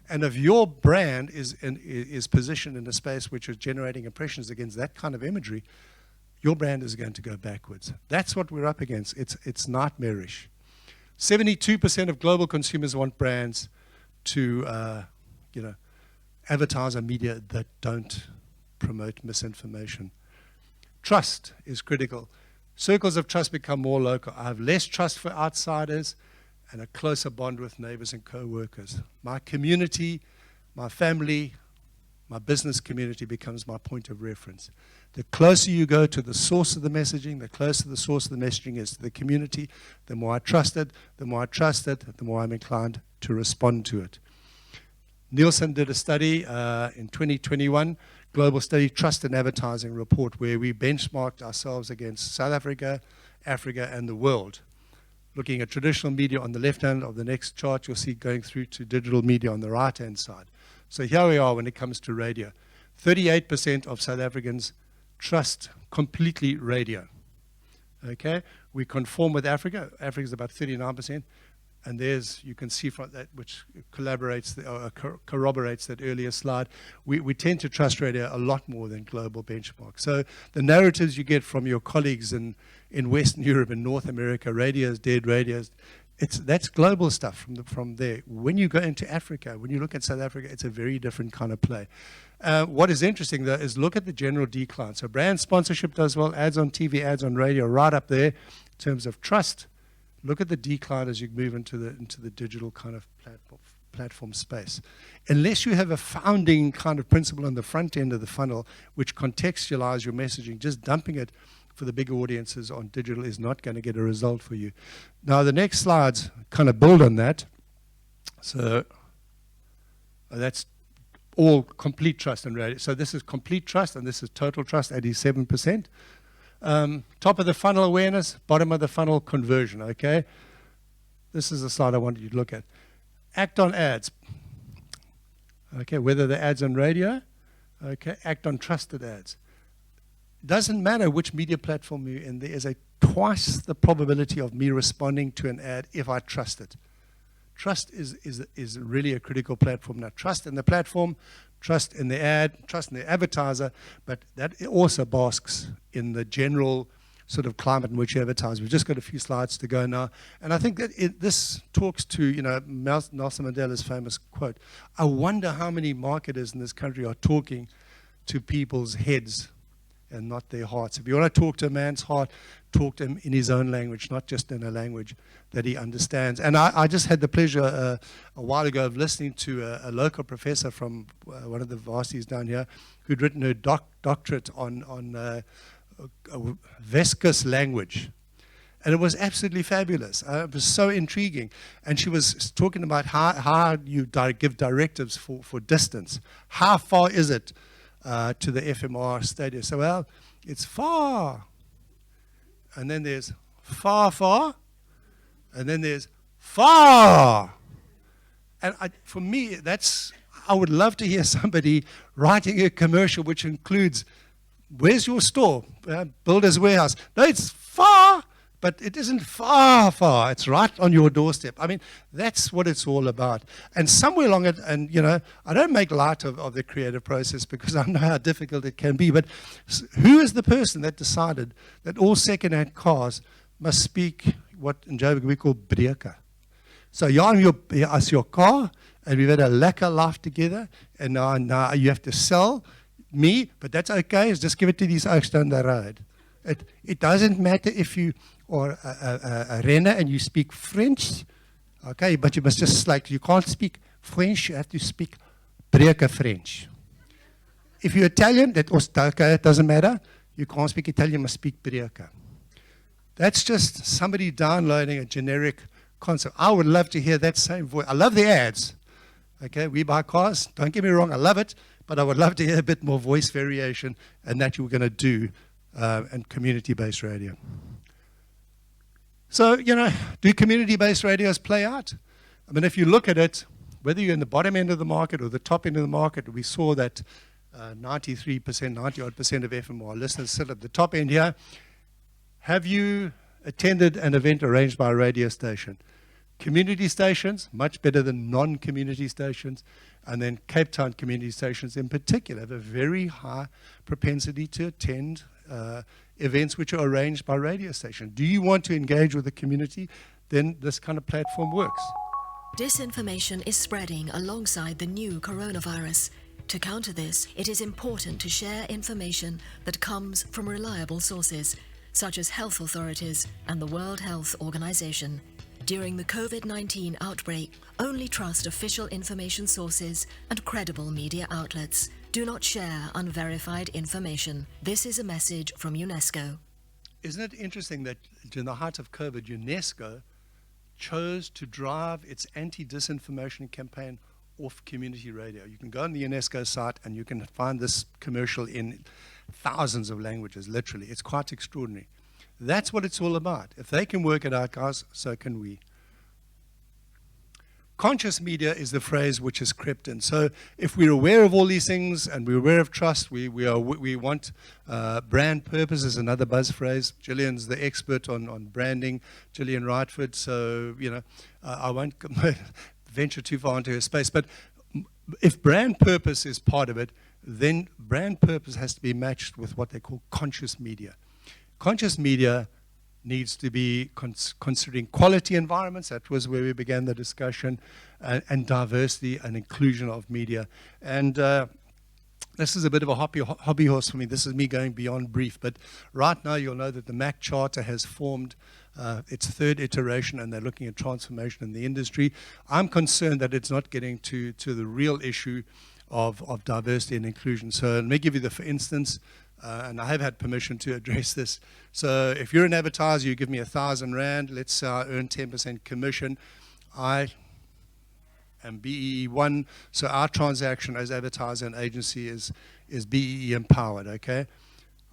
And if your brand is positioned in a space which is generating impressions against that kind of imagery, your brand is going to go backwards. That's what we're up against. It's nightmarish. 72% of global consumers want brands to, advertise on media that don't promote misinformation. Trust is critical. Circles of trust become more local. I have less trust for outsiders and a closer bond with neighbors and co-workers. My community, my family, my business community becomes my point of reference. The closer you go to the source of the messaging, the closer the source of the messaging is to the community, the more I trust it, the more I'm inclined to respond to it. Nielsen did a study in 2021, global study, Trust in Advertising report, where we benchmarked ourselves against South Africa, Africa, and the world. Looking at traditional media on the left hand of the next chart, you'll see going through to digital media on the right-hand side. So here we are when it comes to radio. 38% of South Africans trust completely radio. Okay, we conform with Africa. Africa's about 39%. And there's, you can see from that, which corroborates that earlier slide. We tend to trust radio a lot more than global benchmarks. So the narratives you get from your colleagues in Western Europe and North America, radio's dead, that's global stuff from there. When you go into Africa, when you look at South Africa, it's a very different kind of play. What is interesting, though, is look at the general decline. So brand sponsorship does well, ads on TV, ads on radio, right up there in terms of trust. Look at the decline as you move into the digital kind of platform space. Unless you have a founding kind of principle on the front end of the funnel, which contextualize your messaging, just dumping it for the bigger audiences on digital is not going to get a result for you. Now, the next slides kind of build on that. So that's all complete trust and radio. So this is complete trust, and this is total trust, 87%. Top of the funnel awareness, bottom of the funnel conversion, okay? This is the slide I wanted you to look at. Act on ads. Okay, whether the ads on radio, okay, act on trusted ads. Doesn't matter which media platform you're in, there is twice the probability of me responding to an ad if I trust it. Trust is really a critical platform. Now, trust in the platform, trust in the ad, trust in the advertiser, but that also basks in the general sort of climate in which you advertise. We've just got a few slides to go now. And I think that this talks to, Nelson Mandela's famous quote, I wonder how many marketers in this country are talking to people's heads and not their hearts. If you want to talk to a man's heart, talk to him in his own language, not just in a language that he understands. And I just had the pleasure a while ago of listening to a local professor from one of the varsities down here who'd written her doctorate on Vescus language. And it was absolutely fabulous. It was so intriguing. And she was talking about how you give directives for distance. How far is it to the FMR stadium? So, well, it's far. And then there's far. And then there's far. And for me, I would love to hear somebody writing a commercial which includes, where's your store? Builder's Warehouse. No, it's far, but it isn't far, far. It's right on your doorstep. I mean, that's what it's all about. And somewhere along it, and you know, I don't make light of the creative process because I know how difficult it can be, but who is the person that decided that all second-hand cars must speak what in Joburg we call breuke? So you're as your car, and we've had a lekker life together, and now you have to sell me, but that's okay, just give it to these oaks down the road. It doesn't matter if you are a renner and you speak French, okay, but you must just you can't speak French, you have to speak breuke French. If you're Italian, okay, it doesn't matter, you can't speak Italian, you must speak breuke. That's just somebody downloading a generic concept. I would love to hear that same voice. I love the ads. Okay, we buy cars. Don't get me wrong, I love it, but I would love to hear a bit more voice variation, and that you were going to do in community-based radio. So, you know, do community-based radios play out? I mean, if you look at it, whether you're in the bottom end of the market or the top end of the market, we saw that 93%, 90-odd% of FMR listeners sit at the top end here. Have you attended an event arranged by a radio station? Community stations, much better than non-community stations, and then Cape Town community stations in particular have a very high propensity to attend events which are arranged by radio stations. Do you want to engage with the community? Then this kind of platform works. Disinformation is spreading alongside the new coronavirus. To counter this, it is important to share information that comes from reliable sources, such as health authorities and the World Health Organization. During the COVID-19 outbreak, only trust official information sources and credible media outlets. Do not share unverified information. This is a message from UNESCO. Isn't it interesting that during the height of COVID, UNESCO chose to drive its anti-disinformation campaign off community radio? You can go on the UNESCO site and you can find this commercial in thousands of languages, literally. It's quite extraordinary. That's what it's all about. If they can work it out, guys, so can we. Conscious media is the phrase which has crept in. So if we're aware of all these things and we're aware of trust, we want brand purpose is another buzz phrase. Gillian's the expert on branding, Gillian Rightford. So, you know, I won't venture too far into her space. But if brand purpose is part of it, then brand purpose has to be matched with what they call conscious media. Conscious media needs to be considering quality environments. That was where we began the discussion, and diversity and inclusion of media. And this is a bit of a hobby horse for me. This is me going beyond brief. But right now you'll know that the MAC Charter has formed its third iteration, and they're looking at transformation in the industry. I'm concerned that it's not getting to the real issue of diversity and inclusion. So let me give you for instance, and I have had permission to address this. So if you're an advertiser, you give me 1,000 Rand, let's say I earn 10% commission. I am BEE1, so our transaction as advertiser and agency is BEE empowered, okay?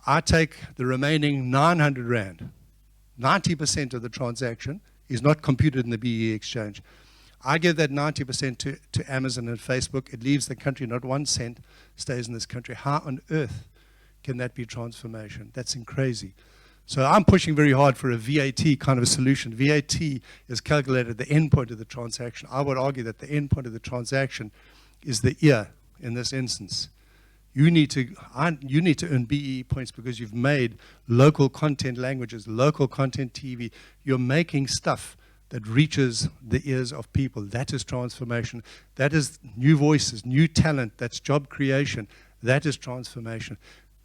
I take the remaining 900 Rand. 90% of the transaction is not computed in the BEE exchange. I give that 90% to Amazon and Facebook. It leaves the country, not 1 cent stays in this country. How on earth can that be transformation? That's crazy. So I'm pushing very hard for a VAT kind of a solution. VAT is calculated at the end point of the transaction. I would argue that the end point of the transaction is the ear in this instance. You need to earn BEE points because you've made local content languages, local content TV. You're making stuff that reaches the ears of people. That is transformation. That is new voices, new talent. That's job creation. That is transformation.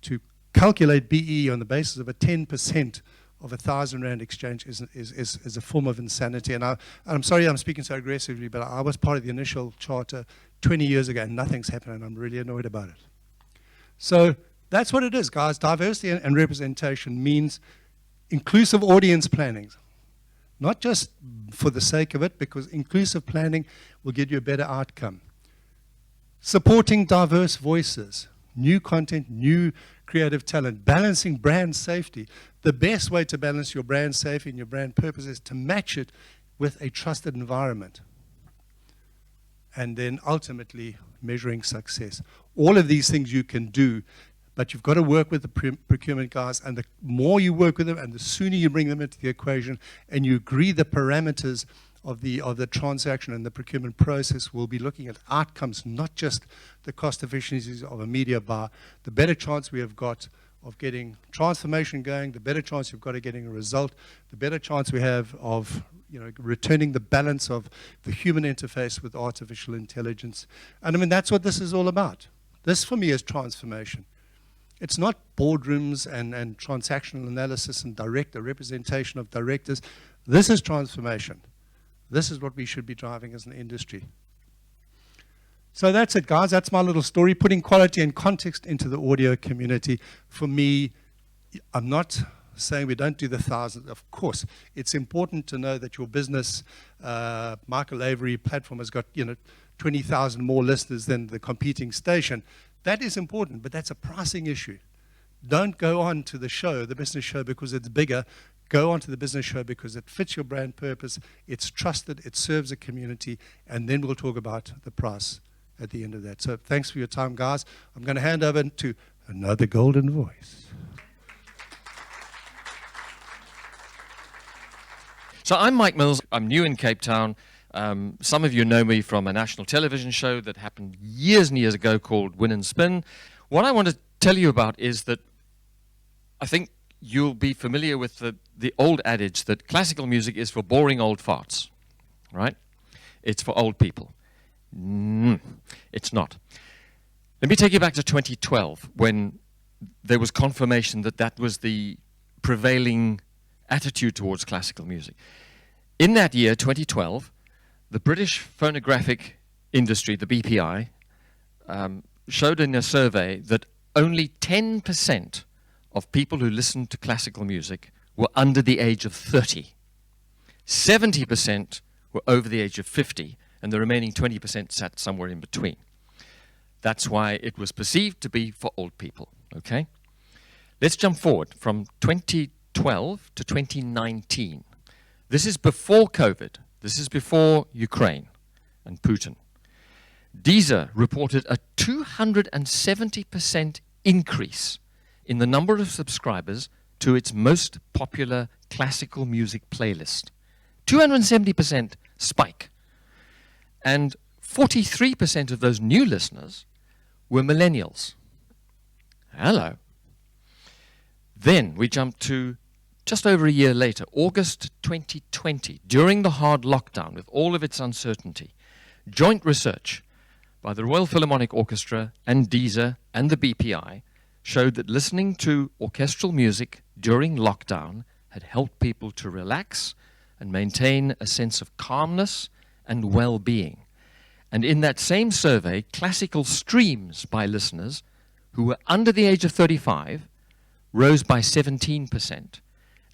To calculate BEE on the basis of a 10% of 1,000 Rand exchange is a form of insanity. And I'm sorry I'm speaking so aggressively, but I was part of the initial charter 20 years ago, and nothing's happened, and I'm really annoyed about it. So that's what it is, guys. Diversity and representation means inclusive audience planning. Not just for the sake of it, because inclusive planning will get you a better outcome. Supporting diverse voices, new content, new creative talent, balancing brand safety. The best way to balance your brand safety and your brand purpose is to match it with a trusted environment. and then ultimately measuring success. All of these things you can do, but you've got to work with the procurement guys, and the more you work with them and the sooner you bring them into the equation and you agree the parameters of the transaction and the procurement process, we'll be looking at outcomes, not just the cost efficiencies of a media buy. The better chance we have got of getting transformation going, the better chance you've got of getting a result, the better chance we have of returning the balance of the human interface with artificial intelligence. And I mean, that's what this is all about. This for me is transformation. It's not boardrooms and transactional analysis and representation of directors. This is transformation. This is what we should be driving as an industry. So that's it, guys. That's my little story, putting quality and context into the audio community. For me, I'm not saying we don't do the thousands. Of course, it's important to know that your business, Michael Avery platform, has got 20,000 more listeners than the competing station. That is important, but that's a pricing issue. Don't go on to the show, the business show, because it's bigger. Go on to the business show because it fits your brand purpose, it's trusted, it serves a community, and then we'll talk about the price at the end of that. So thanks for your time, guys. I'm going to hand over to another golden voice. So I'm Mike Mills. I'm new in Cape Town. Some of you know me from a national television show that happened years and years ago called Win and Spin. What I want to tell you about is that I think you'll be familiar with the old adage that classical music is for boring old farts, right? It's for old people. It's not. Let me take you back to 2012 when there was confirmation that that was the prevailing attitude towards classical music. In that year, 2012, the British phonographic industry, the BPI, showed in a survey that only 10% of people who listened to classical music were under the age of 30. 70% were over the age of 50, and the remaining 20% sat somewhere in between. That's why it was perceived to be for old people, okay? Let's jump forward from 2012 to 2019. This is before COVID. This is before Ukraine and Putin. Deezer reported a 270% increase in the number of subscribers to its most popular classical music playlist. 270% spike. And 43% of those new listeners were millennials. Hello. Then we jump to just over a year later, August 2020, during the hard lockdown with all of its uncertainty. Joint research by the Royal Philharmonic Orchestra and Deezer and the BPI showed that listening to orchestral music during lockdown had helped people to relax and maintain a sense of calmness and well-being. And in that same survey, classical streams by listeners who were under the age of 35 rose by 17%.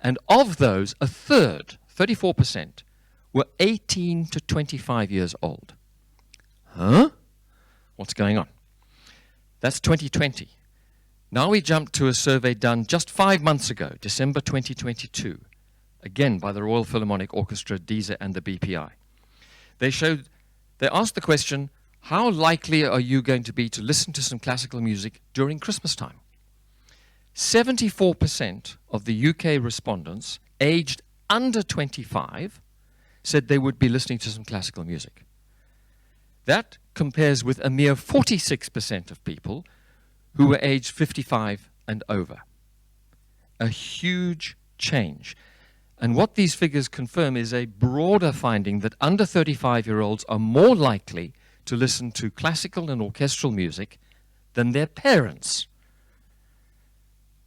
And of those, a third, 34%, were 18 to 25 years old. Huh? What's going on? That's 2020. Now we jump to a survey done just 5 months ago, December 2022, again by the Royal Philharmonic Orchestra, Deezer, and the BPI. They asked the question, how likely are you going to be to listen to some classical music during Christmas time? 74% of the UK respondents aged under 25 said they would be listening to some classical music. That compares with a mere 46% of people who were aged 55 and over. A huge change. And what these figures confirm is a broader finding that under 35-year-olds are more likely to listen to classical and orchestral music than their parents.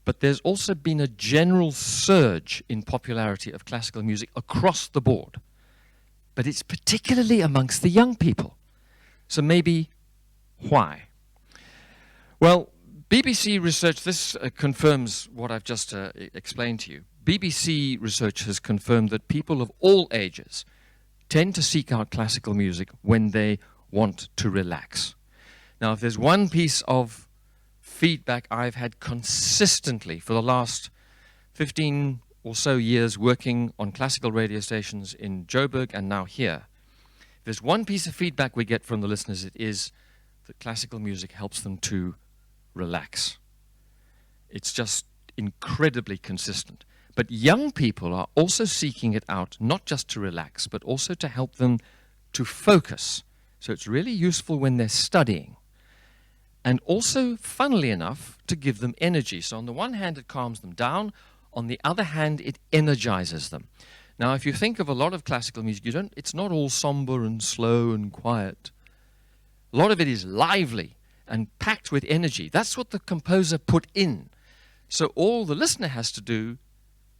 But there's also been a general surge in popularity of classical music across the board. But it's particularly amongst the young people. So maybe why? Well, BBC research, this confirms what I've just explained to you. BBC research has confirmed that people of all ages tend to seek out classical music when they want to relax. Now, if there's one piece of feedback I've had consistently for the last 15 or so years working on classical radio stations in Joburg and now here, there's one piece of feedback we get from the listeners, it is that classical music helps them to relax. It's just incredibly consistent. But young people are also seeking it out, not just to relax, but also to help them to focus. So it's really useful when they're studying. And also, funnily enough, to give them energy. So on the one hand, it calms them down. On the other hand, it energizes them. Now, if you think of a lot of classical music, it's not all somber and slow and quiet. A lot of it is lively and packed with energy. That's what the composer put in. So all the listener has to do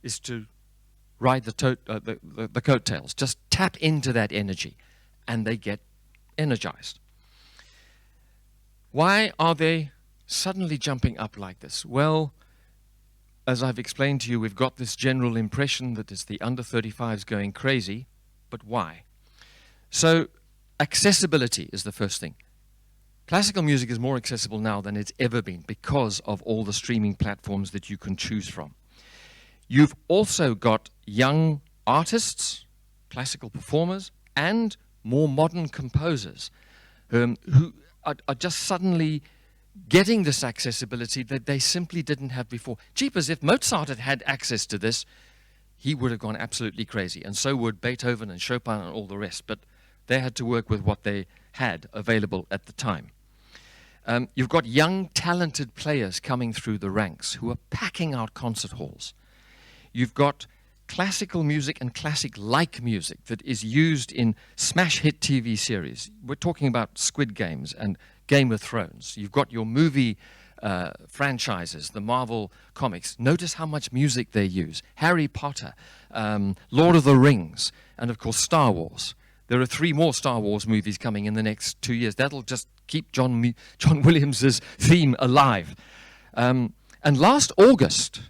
is to ride the coattails, just tap into that energy, and they get energized. Why are they suddenly jumping up like this? Well, as I've explained to you, we've got this general impression that it's the under 35s going crazy, but why? So accessibility is the first thing. Classical music is more accessible now than it's ever been because of all the streaming platforms that you can choose from. You've also got young artists, classical performers, and more modern composers who are just suddenly getting this accessibility that they simply didn't have before. Jeepers, if Mozart had had access to this, he would have gone absolutely crazy, and so would Beethoven and Chopin and all the rest, but they had to work with what they had available at the time. You've got young, talented players coming through the ranks who are packing out concert halls. You've got classical music and classic-like music that is used in smash hit TV series. We're talking about Squid Games and Game of Thrones. You've got your movie franchises, the Marvel comics. Notice how much music they use. Harry Potter, Lord of the Rings, and of course Star Wars. There are 3 more Star Wars movies coming in the next 2 years. That'll just keep John Williams' theme alive. And last August,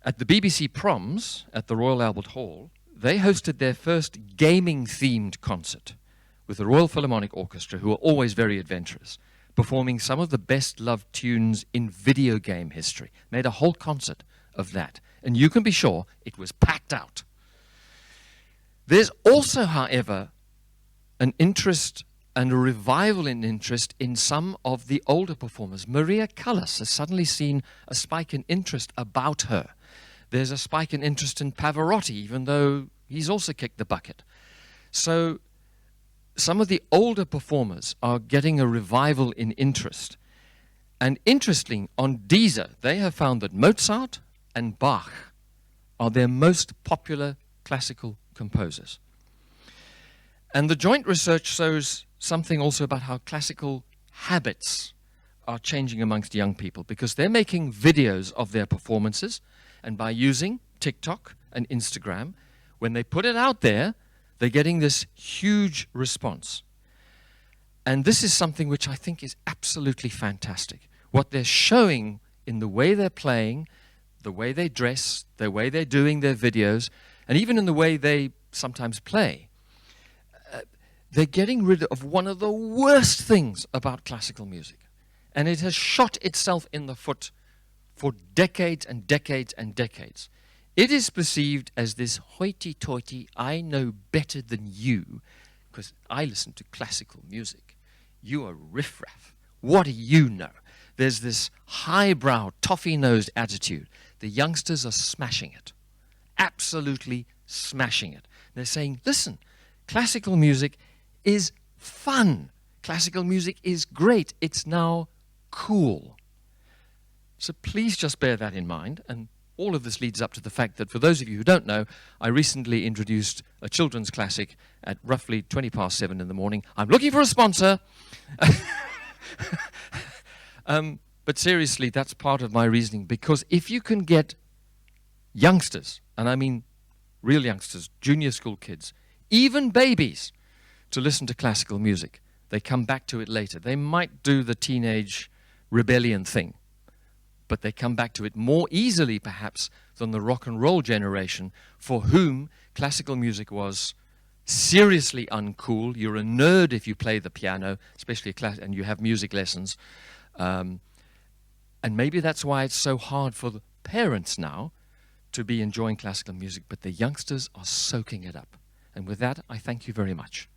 at the BBC Proms at the Royal Albert Hall, they hosted their first gaming-themed concert with the Royal Philharmonic Orchestra, who are always very adventurous, performing some of the best-loved tunes in video game history. Made a whole concert of that. And you can be sure it was packed out. There's also, however, an interest and a revival in interest in some of the older performers. Maria Callas has suddenly seen a spike in interest about her. There's a spike in interest in Pavarotti, even though he's also kicked the bucket. So some of the older performers are getting a revival in interest. And interestingly, on Deezer, they have found that Mozart and Bach are their most popular classical composers. And the joint research shows something also about how classical habits are changing amongst young people, because they're making videos of their performances, and by using TikTok and Instagram, when they put it out there, they're getting this huge response. And this is something which I think is absolutely fantastic. What they're showing in the way they're playing, the way they dress, the way they're doing their videos, and even in the way they sometimes play, they're getting rid of one of the worst things about classical music. And it has shot itself in the foot for decades and decades and decades. It is perceived as this hoity-toity, I know better than you, because I listen to classical music. You are riffraff. What do you know? There's this highbrow, toffee-nosed attitude. The youngsters are smashing it. Absolutely smashing it. They're saying, listen, classical music is fun. Classical music is great. It's now cool. So please just bear that in mind. And all of this leads up to the fact that, for those of you who don't know, I recently introduced a children's classic at roughly 7:20 in the morning. I'm looking for a sponsor. But seriously, that's part of my reasoning, because if you can get youngsters, and I mean real youngsters, junior school kids, even babies, to listen to classical music, they come back to it later. They might do the teenage rebellion thing, but they come back to it more easily, perhaps, than the rock and roll generation, for whom classical music was seriously uncool. You're a nerd if you play the piano, especially and you have music lessons. And maybe that's why it's so hard for the parents now to be enjoying classical music, but the youngsters are soaking it up. And with that, I thank you very much.